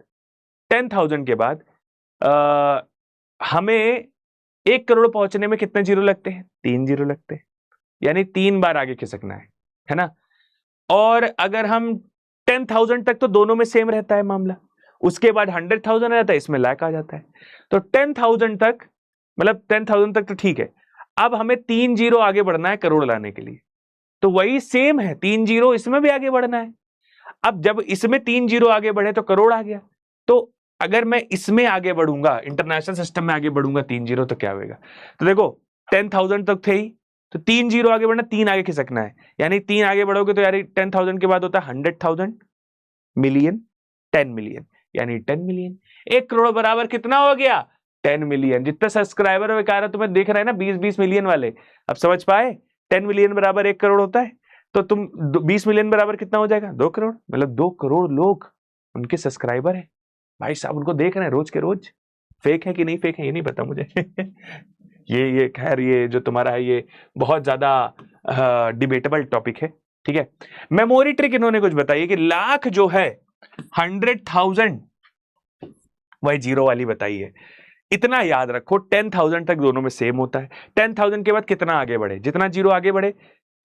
10,000 के बाद हमें 1 करोड़ पहुंचने में कितने जीरो लगते हैं? 3 जीरो लगते हैं, यानी 3 बार आगे खिसकना है ना? और अगर हम 10,000 तक तो दोनों में सेम रहता है मामला, उसके बाद 100,000 रहता है, इसमें लाख आ जाता है। तो 10,000 तक मतलब 10,000 तक तो ठीक है, अब हमें 3 जीरो आगे बढ़ना है करोड़ लाने के लिए, तो वही सेम है, 3 जीरो इसमें भी आगे बढ़ना है। अब जब इसमें 3 जीरो आगे बढ़े तो करोड़ आ गया, तो अगर मैं इसमें आगे बढ़ूंगा, इंटरनेशनल सिस्टम में आगे बढ़ूंगा 3 जीरो, तो क्या होगा? तो देखो 10,000 तक थे ही, तो 3 जीरो आगे बढ़ना, 3 आगे खिसकना है, यानी 3 आगे बढ़ोगे तो यार 10,000 के बाद होता है 100,000, मिलियन, 10 मिलियन, यानी 10 मिलियन। 1 करोड़ बराबर कितना हो गया? 10 मिलियन। जितने सब्सक्राइबर है कारण तुम्हें देख रहे हैं ना 20-20 मिलियन वाले, अब समझ पाए? 10 मिलियन बराबर 1 करोड़ होता है, तो तुम 20 मिलियन बराबर कितना हो जाएगा? 2 करोड़। मतलब 2 करोड़ लोग उनके सब्सक्राइबर है भाई साहब, उनको देख रहे हैं रोज के रोज। फेक है कि नहीं फेक है ये नहीं पता मुझे ये खैर ये जो तुम्हारा है ये बहुत ज्यादा डिबेटेबल टॉपिक है, ठीक है। मेमोरी ट्रिक इन्होंने कुछ बताई कि लाख जो है 100,000 वही जीरो वाली बताई है। इतना याद रखो 10,000 तक दोनों में सेम होता है। 10,000 के बाद कितना आगे बढ़े, जितना जीरो आगे बढ़े,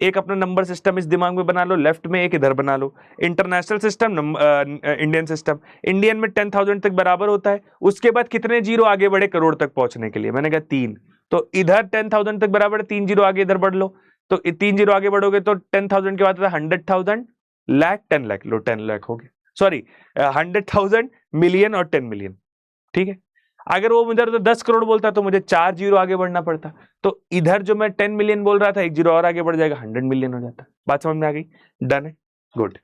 एक अपना नंबर सिस्टम इस दिमाग में बना लो, लेफ्ट में एक इधर बना लो। International system, Indian system. Indian में 10,000 तक बराबर होता है, उसके बाद कितने जीरो आगे बढ़े करोड़ तक पहुंचने के लिए? मैंने कहा 3, तो इधर 10,000 तक बराबर 3 जीरो आगे इधर बढ़ लो, तो 3 जीरो आगे बढ़ोगे तो 10,000 के बाद 100,000 लाख 10 लाख, लो 10 लाख हो गया, सॉरी 100,000 मिलियन और 10 मिलियन, ठीक है। अगर वो इधर तो 10 करोड़ बोलता तो मुझे 4 जीरो आगे बढ़ना पड़ता, तो इधर जो मैं 10 मिलियन बोल रहा था 1 जीरो और आगे बढ़ जाएगा, 100 मिलियन हो जाता। बात समझ में आ गई? डन है, गुड।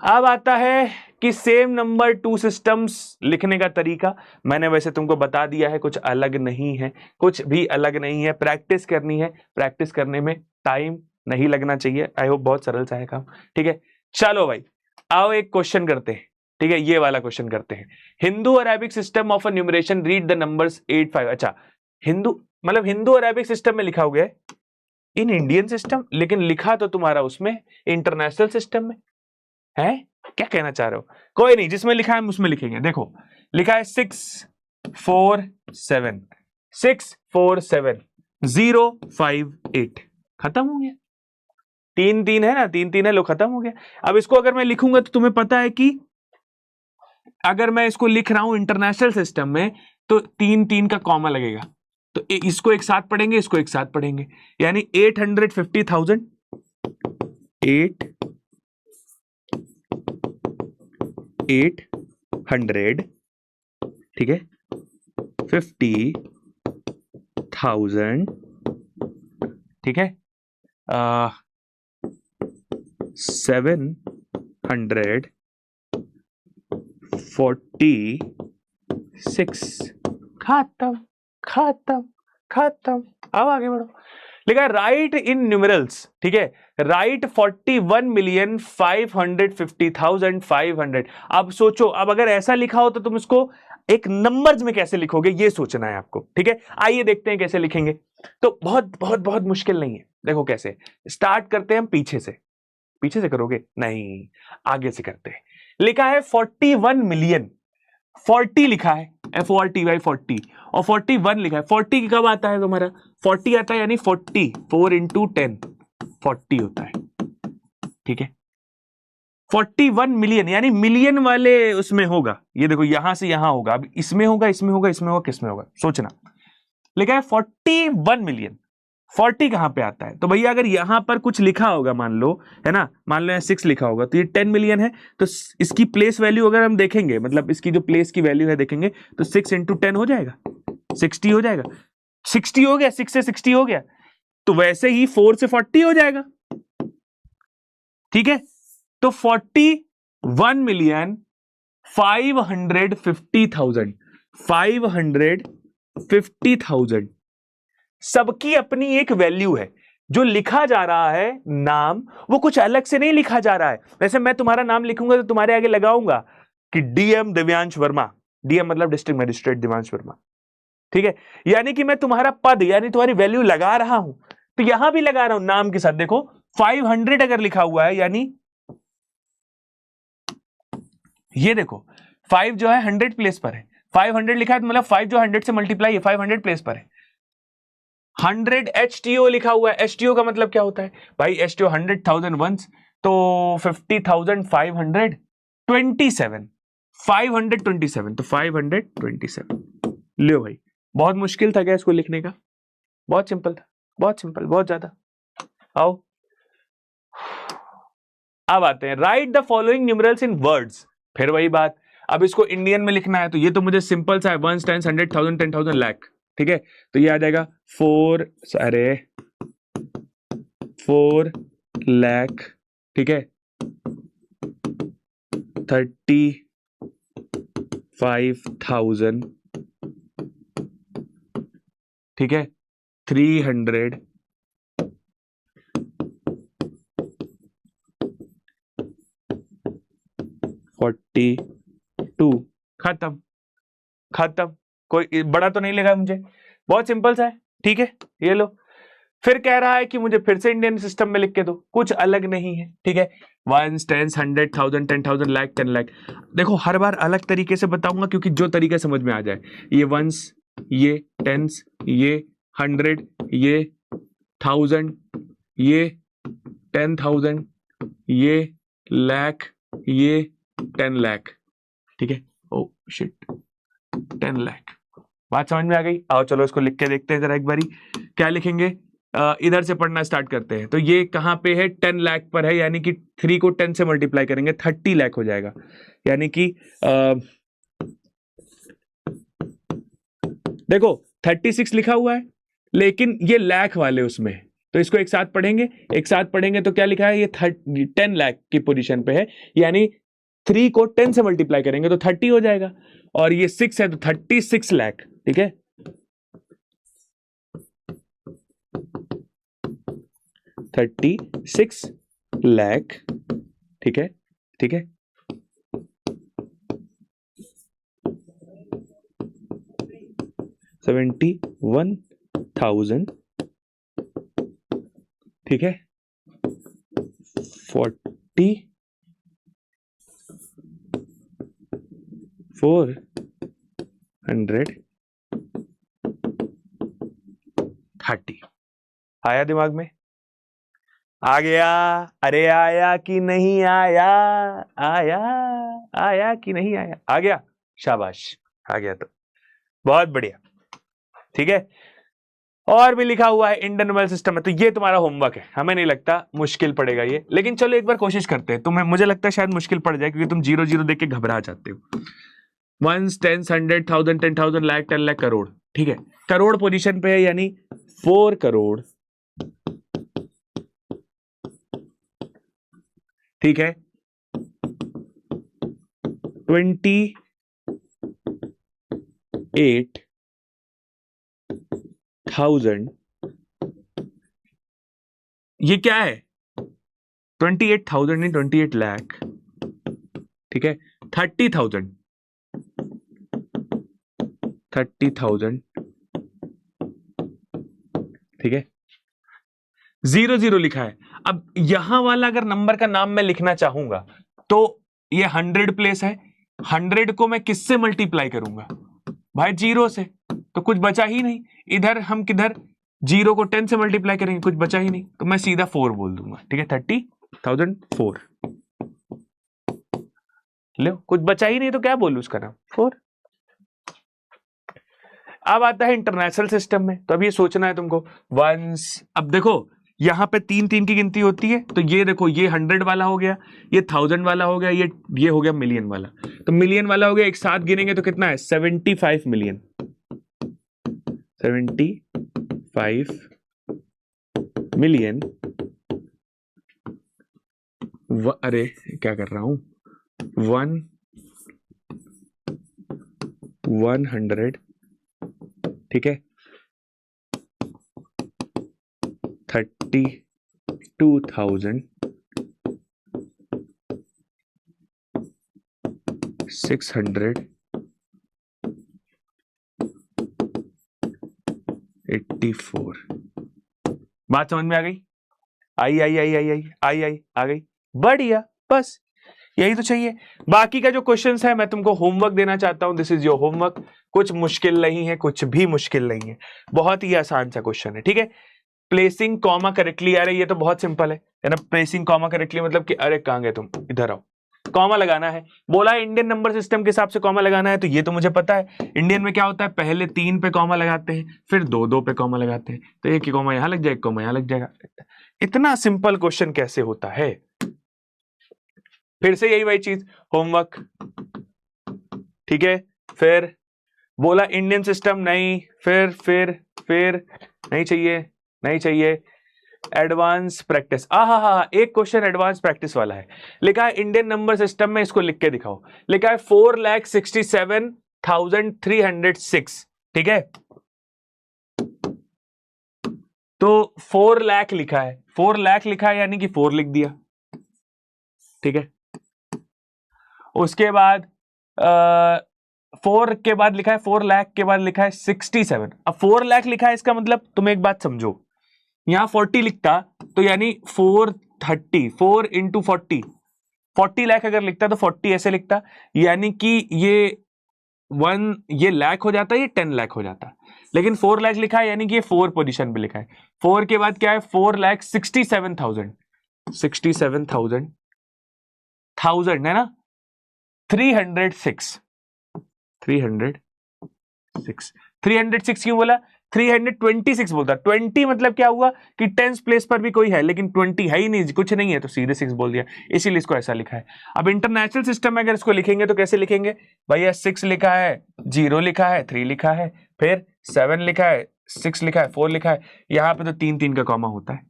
अब आता है कि सेम नंबर 2 सिस्टम्स लिखने का तरीका। मैंने वैसे तुमको बता दिया है, कुछ अलग नहीं है, कुछ भी अलग नहीं है, प्रैक्टिस करनी है, प्रैक्टिस करने में टाइम नहीं लगना चाहिए। आई होप बहुत सरल सा है काम, ठीक है। चलो भाई आओ एक क्वेश्चन करते हैं, ठीक है, ये वाला क्वेश्चन करते हैं। Hindu Arabic system of a numeration, read the numbers 8 5। अच्छा हिंदू मतलब हिंदू अरेबिक सिस्टम में लिखा हुआ है इन इंडियन सिस्टम, लेकिन लिखा तो तुम्हारा उसमें इंटरनेशनल सिस्टम में है। क्या कहना चाह रहे हो? कोई नहीं, जिसमें लिखा है हम उसमें लिखेंगे। देखो लिखा है 647 647,058। खत्म हो गया। 3 3 है ना, 3 3 है, लो खत्म हो गया। अब इसको अगर मैं लिखूंगा तो तुम्हें पता है कि अगर मैं इसको लिख रहा हूं इंटरनेशनल सिस्टम में तो 3 3 का कॉमा लगेगा, तो इसको एक साथ पढ़ेंगे, इसको एक साथ पढ़ेंगे, यानी 850,000 800, ठीक है, 50,000, ठीक है, 746। खत्म खत्म खत्म। अब आगे बढ़ो। लिखा है राइट इन न्यूमरल्स, ठीक है, राइट 41,550,500। अब सोचो, अब अगर ऐसा लिखा हो तो तुम इसको एक नंबर्स में कैसे लिखोगे, ये सोचना है आपको, ठीक है। आइए देखते हैं कैसे लिखेंगे। तो बहुत बहुत बहुत मुश्किल नहीं है, देखो कैसे स्टार्ट करते हैं हम। पीछे से करोगे नहीं, आगे से करते हैं। लिखा है 41 मिलियन, 40 लिखा है, FORTY 40, और 41 लिखा है। 40 कब आता है तुम्हारा, 40 आता है, यानी 40 4 इंटू 10 40 होता है, ठीक है। 41 मिलियन यानी मिलियन वाले उसमें होगा, ये देखो यहां से यहां होगा, अब इसमें होगा, इसमें होगा, इसमें होगा, किसमें होगा, सोचना। लिखा है 41 मिलियन, 40 कहां पे आता है, तो भैया अगर यहां पर कुछ लिखा होगा, मान लो, है ना, मान लो 6 लिखा होगा, तो ये 10 मिलियन है, तो इसकी प्लेस वैल्यू अगर हम देखेंगे, मतलब इसकी जो प्लेस की वैल्यू है देखेंगे, तो 6 इंटू 10 हो जाएगा, 60 हो जाएगा, 60 हो गया, 6 से 60 हो गया, तो वैसे ही 4 से 40 हो जाएगा, ठीक है। तो 41,550,000, 550,000 सबकी अपनी एक वैल्यू है। जो लिखा जा रहा है नाम, वो कुछ अलग से नहीं लिखा जा रहा है। वैसे मैं तुम्हारा नाम लिखूंगा तो तुम्हारे आगे लगाऊंगा कि DM दिव्यांश वर्मा, DM मतलब डिस्ट्रिक्ट मजिस्ट्रेट दिव्यांश वर्मा, ठीक है। यानी कि मैं तुम्हारा पद यानी तुम्हारी वैल्यू लगा रहा हूं, तो यहां भी लगा रहा हूं नाम के साथ। देखो 500 अगर लिखा हुआ है, यानी ये देखो 5 जो है 100 प्लेस पर है, 500 लिखा है तो मतलब 5 जो 100 से मल्टीप्लाई है, 500 प्लेस पर है। 100 HTO लिखा हुआ है, HTO का मतलब क्या होता है भाई, HTO 100,000 वंस, तो 50,527, 527, तो 527 लियो भाई। बहुत मुश्किल था क्या इसको लिखने का, बहुत सिंपल था, बहुत सिंपल, बहुत ज्यादा। आओ अब आते हैं, right the following numerals in words. फिर वही बात, अब इसको इंडियन में लिखना है, तो ये तो मुझे सिंपल सा है, 1 10 100,000 10,000 लाख, ठीक है। तो ये आ जाएगा 4 लाख, ठीक है, 35,000, ठीक है, 342, खत्म खत्म। कोई बड़ा तो नहीं लगा मुझे, बहुत सिंपल सा है, ठीक है। ये लो, फिर कह रहा है कि मुझे फिर से इंडियन सिस्टम में लिख के दो, कुछ अलग नहीं है, ठीक है। 1 10 100,000 10,000 लाख 10 लाख। देखो हर बार अलग तरीके से बताऊंगा, क्योंकि जो तरीका समझ में आ जाए, ये वंस, ये टेंस, ये 100, ये 1000, ये 10,000, ये लाख, ये 10 लाख, ठीक है। Oh shit, 10 lakh. बात समझ में आ गई। आओ चलो इसको लिख के देखते हैं जरा एक बारी, क्या लिखेंगे। इधर से पढ़ना स्टार्ट करते हैं। तो ये कहां पे है, 10 लाख पर है, यानी कि 3 को 10 से मल्टीप्लाई करेंगे 30 लाख हो जाएगा, यानी कि देखो 36 लिखा हुआ है, लेकिन ये लाख वाले उसमें, तो इसको एक साथ पढ़ेंगे, एक साथ पढ़ेंगे तो क्या लिखा है, ये 10 लाख की पोजीशन पे है, यानी 3 को 10 से मल्टीप्लाई करेंगे तो 30 हो जाएगा, और ये 6 है तो 36 लाख, ठीक है। 36 लाख, ठीक है, ठीक है। 71,000, ठीक है, 44 130 आया दिमाग में? आ गया? अरे आया कि नहीं आया? आया? आया कि नहीं आया? आ गया? शाबाश, आ गया तो बहुत बढ़िया। ठीक है, और भी लिखा हुआ है इंडियन न्यूमेरिकल सिस्टम में, तो ये तुम्हारा होमवर्क है। हमें नहीं लगता मुश्किल पड़ेगा ये, लेकिन चलो एक बार कोशिश करते हैं। तुम्हें, मुझे लगता है शायद मुश्किल पड़ जाए, क्योंकि तुम 0 0 देख के घबरा जाते हो। 1 10 100 1000 10,000 लाख 10 लाख करोड़। ठीक है, करोड़ पोजीशन पे है, यानी 4 करोड़। ठीक है, 28,000। ये क्या है? 28,000 नहीं, 28 लाख। ठीक है, 30,000 ठीक है, 0 0 लिखा है। अब यहां वाला अगर नंबर का नाम मैं लिखना चाहूंगा तो ये 100 प्लेस है, 100 को मैं किससे मल्टीप्लाई करूंगा भाई? 0 से, तो कुछ बचा ही नहीं। इधर हम किधर 0 को 10 से मल्टीप्लाई करेंगे, कुछ बचा ही नहीं, तो मैं सीधा 4 बोल दूंगा। ठीक है, 30,004। लो, कुछ बचा ही नहीं तो क्या बोलूं उसका नाम? 4। अब आता है इंटरनेशनल सिस्टम में, तो अब ये सोचना है तुमको। वंस, अब देखो यहां पे 3 की गिनती होती है, तो ये देखो, ये 100 वाला हो गया, ये 1000 वाला हो गया, ये हो गया मिलियन वाला। तो मिलियन वाला हो गया, एक साथ गिनेंगे तो कितना है? 75 मिलियन। 75 मिलियन। अरे क्या कर रहा हूं? 100। ठीक है, 32,684। बात समझ में आ गई? आई आई आई आई आई आई आई आ गई, बढ़िया। बस यही तो चाहिए। बाकी का जो क्वेश्चंस है मैं तुमको होमवर्क देना चाहता हूं। This is your homework. कुछ मुश्किल नहीं है, कुछ भी मुश्किल नहीं है, बहुत ही आसान सा क्वेश्चन है। ठीक है, प्लेसिंग कॉमा करेक्टली। अरे ये तो बहुत सिंपल है ना, प्लेसिंग कॉमा करेक्टली मतलब कि अरे कहां गए तुम, इधर आओ, कॉमा लगाना है। बोला इंडियन नंबर सिस्टम के हिसाब से कॉमा लगाना है, तो ये तो मुझे पता है। इंडियन में क्या होता है, पहले 3 पे कॉमा लगाते हैं, फिर 2 पे कॉमा लगाते हैं, तो एक कॉमा यहां लग जाएगा, कॉमा यहां लग जाएगा। इतना सिंपल क्वेश्चन कैसे होता है? फिर से यही वही चीज, होमवर्क। ठीक है, फिर बोला इंडियन सिस्टम नहीं, फिर नहीं चाहिए, नहीं चाहिए। एडवांस प्रैक्टिस, हा, एक क्वेश्चन एडवांस प्रैक्टिस वाला है। लिखा है इंडियन नंबर सिस्टम में, इसको लिख के दिखाओ। लिखा है 4,67,306। ठीक है, तो 4 लाख लिखा है, 4 लाख लिखा है, यानी कि 4 लिख दिया। ठीक है, उसके बाद 4 के बाद लिखा है, 4 लाख के बाद लिखा है 67। अब 4 लाख लिखा है, इसका मतलब तुम एक बात समझो, यहां 40 लिखता तो यानी 430, 4 इंटू 40 लाख अगर लिखता तो 40 ऐसे लिखता, यानी कि ये लाख हो जाता, ये 10 लाख हो जाता। लेकिन 4 लाख लिखा है, यानी कि ये 4 पोजीशन पे लिखा है। 4 के बाद क्या है? 4,67,000, 67,000 है ना, 306 306 क्यों बोला? 326 बोलता। 20 मतलब क्या हुआ कि 10th प्लेस पर भी कोई है, लेकिन 20 है ही नहीं, कुछ नहीं है, तो सीधे 6 बोल दिया, इसीलिए इसको ऐसा लिखा है। अब इंटरनेशनल सिस्टम में अगर इसको लिखेंगे तो कैसे लिखेंगे भैया? 6 लिखा है, 0 लिखा है, 3 लिखा है, फिर 7 लिखा है, 6 लिखा है, 4 लिखा है, यहां पे तो 3 का कॉमा होता है।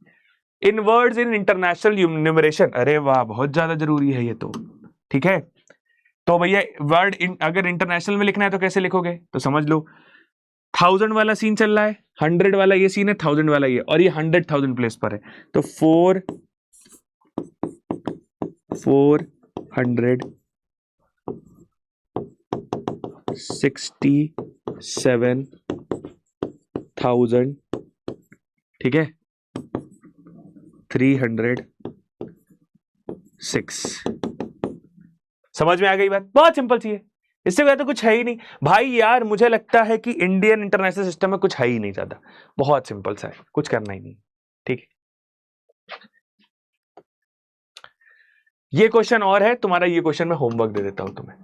इन वर्ड्स इन इंटरनेशनल न्यूमरेशन, अरे वाह, बहुत ज्यादा जरूरी है ये तो। ठीक है, तो भैया वर्ड अगर इंटरनेशनल में लिखना है तो कैसे लिखोगे? तो समझ लो, 1000 वाला सीन चल रहा है, 100 वाला ये सीन है, 1000 वाला ये, और ये 100,000 प्लेस पर है, तो 467,000। ठीक है, 306। समझ में आ गई बात? बहुत सिंपल सी है। इससे ज्यादा कुछ है ही नहीं भाई यार। मुझे लगता है कि इंडियन इंटरनेशनल सिस्टम में कुछ है ही नहीं ज्यादा, बहुत सिंपल सा है, कुछ करना ही नहीं। ठीक है, ये क्वेश्चन और है तुम्हारा, ये क्वेश्चन मैं होमवर्क दे देता हूं तुम्हें।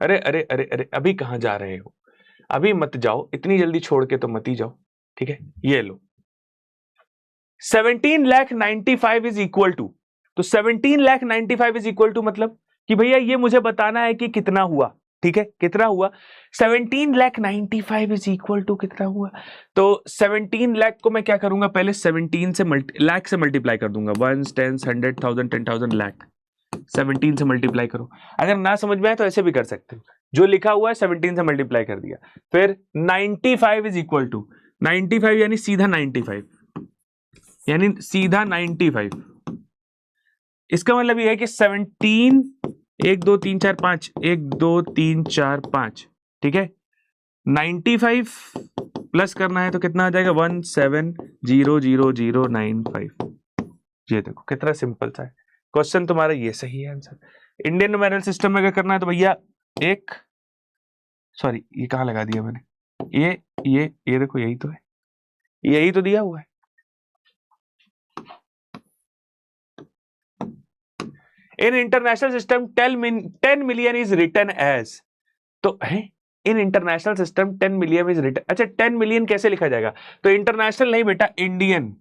अरे अरे अरे अरे, अभी कहां जा रहे हो, अभी मत जाओ, इतनी जल्दी छोड़ के तो मत ही जाओ। ठीक है, ये लो 17,95,000 इज इक्वल टू, तो 17,95,000 इज इक्वल टू मतलब कि भैया ये मुझे बताना है कि कितना हुआ। ठीक है, कितना हुआ 17,95,000 इज इक्वल टू कितना हुआ। तो 17 लाख को मैं क्या करूंगा, पहले 17 से लाख से मल्टीप्लाई कर दूंगा, 1 10 100,000 10,000 लाख, 17 से मल्टीप्लाई करो। अगर ना समझ में आए तो ऐसे भी कर सकते हो, जो लिखा हुआ है 17 से मल्टीप्लाई कर दिया। फिर 95 इज इक्वल टू 95 यानी सीधा 95, यानी सीधा 95। इसका मतलब यह है कि 17 1 2 3 4 5 1 2 3 4 5, ठीक है 95 प्लस करना है तो कितना आ जाएगा 17000095। ये देखो कितना सिंपल सा है क्वेश्चन, तुम्हारा ये सही है आंसर। इंडियन न्यूमेरिकल सिस्टम में अगर करना है तो भैया एक, सॉरी ये कहां लगा दिया मैंने, ये देखो यही तो है, यही तो दिया हुआ है। In international system 10 million is written as, तो है in international system 10 million is written. अच्छा 10 मिलियन कैसे लिखा जाएगा, तो इंटरनेशनल नहीं बेटा, इंडियन,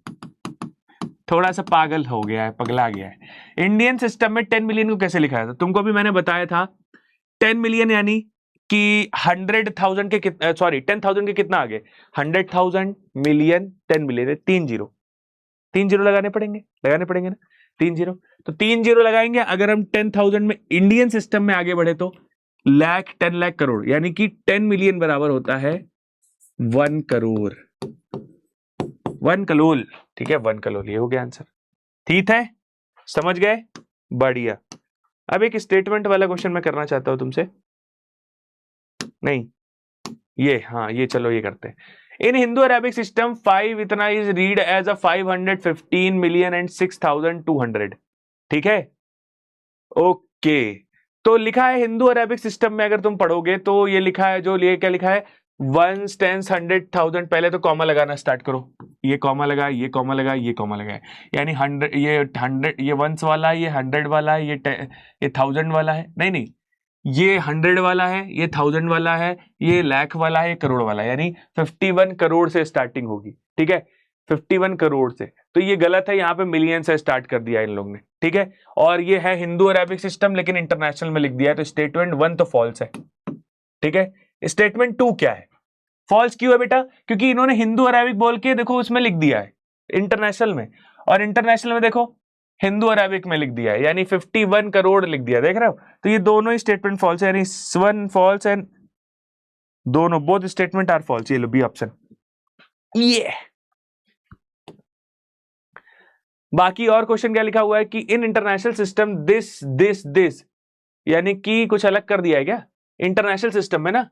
थोड़ा सा पागल हो गया है, पगला गया है। इंडियन सिस्टम में 10 मिलियन को कैसे लिखा जाता, तुमको भी मैंने बताया था 10 मिलियन यानी कि 100,000 के कितना, सॉरी 10,000 के कितना आगे 100,000 मिलियन 10 मिलियन, 3 जीरो लगाने पड़ेंगे ना, 3 जीरो, तो 3 जीरो लगाएंगे। अगर हम 10,000 में इंडियन सिस्टम में आगे बढ़े तो लाख 10 लाख करोड़, यानी कि 10 मिलियन बराबर होता है 1 करोड़, 1 कलोल। ठीक है 1 कलोल, ये हो गया आंसर। ठीक है, समझ गए, बढ़िया। अब एक स्टेटमेंट वाला क्वेश्चन मैं करना चाहता हूं तुमसे, नहीं ये, हाँ ये चलो ये करते हैं। इन हिंदू अरेबिक सिस्टम 5 इतना is read as a 515 million and 6,200। ठीक है, ओके, तो लिखा है हिंदू अरेबिक सिस्टम में, अगर तुम पढ़ोगे तो ये लिखा है, जो ये क्या लिखा है 1 10 100,000, पहले तो कॉमा लगाना स्टार्ट करो, ये कॉमा लगा, ये कॉमा लगा, ये कॉमा लगा, यानी 100, ये 100, ये 1s वाला है, ये 100 वाला है, ये 1000 वाला है, नहीं ये 100 वाला है, ये 1000 वाला है, ये लाख वाला है, ये करोड़ वाला है, यानी 51 करोड़ से स्टार्टिंग होगी। ठीक है 51 करोड़ से, तो ये गलत है, यहाँ पे मिलियन से स्टार्ट कर दिया इन लोग ने। ठीक है, और ये है हिंदू अरेबिक सिस्टम लेकिन इंटरनेशनल में लिख दिया है, तो स्टेटमेंट 1 तो फॉल्स है। ठीक है, स्टेटमेंट 2 क्या है, फॉल्स क्यों है बेटा, क्योंकि इन्होंने हिंदू अरेबिक बोल के देखो उसमें लिख दिया है इंटरनेशनल में, और इंटरनेशनल में देखो हिंदू अरेबिक में लिख दिया है, यानी 51 करोड़ लिख दिया, देख रहे हो, तो ये दोनों ही स्टेटमेंट फॉल्स है, यानी 1 फॉल्स एंड दोनों, बोथ स्टेटमेंट आर फॉल्स। ये लो बी ऑप्शन। ये बाकी और क्वेश्चन क्या लिखा हुआ है कि इन इंटरनेशनल सिस्टम दिस, यानी कि कुछ अलग कर दिया है क्या इंटरनेशनल सिस्टम में ना,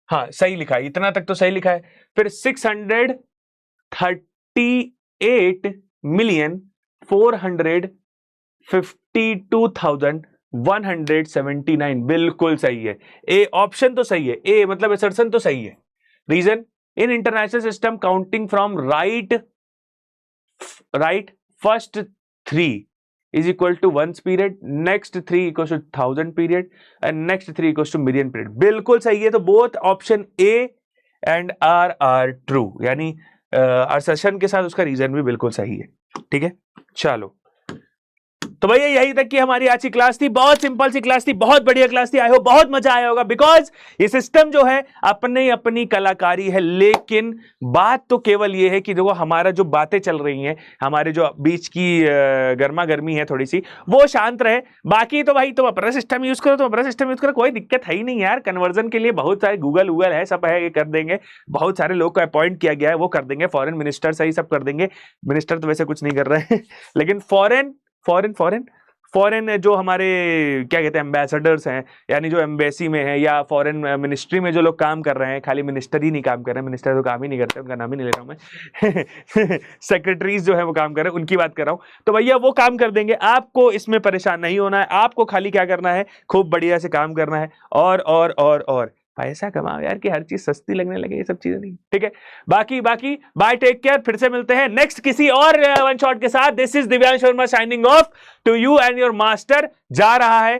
हाँ सही लिखा है, इतना तक तो सही लिखा है। फिर 638,452,179 बिल्कुल सही है, ए ऑप्शन तो सही है, ए मतलब असर्शन तो सही है। Reason, in international system counting from right first 3 is equal to 1 period, next 3 equals to 1000 period and next 3 equals to million period, बिल्कुल सही है। तो both option A and R true, यानी असर्शन के साथ उसका रीजन भी बिल्कुल सही है। ठीक है, चलो तो भैया यही तक की हमारी आज की क्लास थी, बहुत सिंपल सी क्लास थी, बहुत बढ़िया क्लास थी, आई होप बहुत मजा आया होगा, बिकॉज ये सिस्टम जो है अपने अपनी कलाकारी है, लेकिन बात तो केवल ये है कि देखो हमारा जो बातें चल रही हैं, हमारे जो बीच की गर्मा गर्मी है थोड़ी सी, वो शांत रहे। बाकी तो भाई तुम अपना सिस्टम यूज करो, कोई दिक्कत है ही नहीं यार। कन्वर्जन के लिए बहुत सारे गूगल है, सब है, ये कर देंगे, बहुत सारे लोग को अपॉइंट किया गया है, वो कर देंगे, फॉरेन मिनिस्टर सही सब कर देंगे, मिनिस्टर तो वैसे कुछ नहीं कर रहे हैं लेकिन फॉरेन जो हमारे क्या कहते हैं एम्बेसडर्स हैं, यानी जो एम्बेसी में है या फॉरेन मिनिस्ट्री में जो लोग काम कर रहे हैं, खाली मिनिस्टर ही नहीं काम कर रहे हैं, मिनिस्टर तो काम ही नहीं करते, उनका नाम ही नहीं ले रहा हूं मैं सेक्रेटरीज जो है वो काम कर रहे हैं, उनकी बात कर रहा हूं। तो भैया वो काम कर देंगे, आपको इसमें परेशान नहीं होना है, आपको खाली क्या करना है, खूब बढ़िया से काम करना है और पैसा कमाओ यार, कि हर चीज सस्ती लगने लगे, ये सब चीजें नहीं, ठीक है। बाकी बाय, टेक केयर, फिर से मिलते हैं नेक्स्ट किसी और वन शॉट के साथ। This is Divyansh Sharma signing off to you and your master, जा रहा है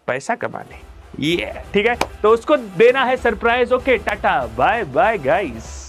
पैसा कमाने, ये ठीक है, तो उसको देना है surprise. Okay, tata bye bye guys.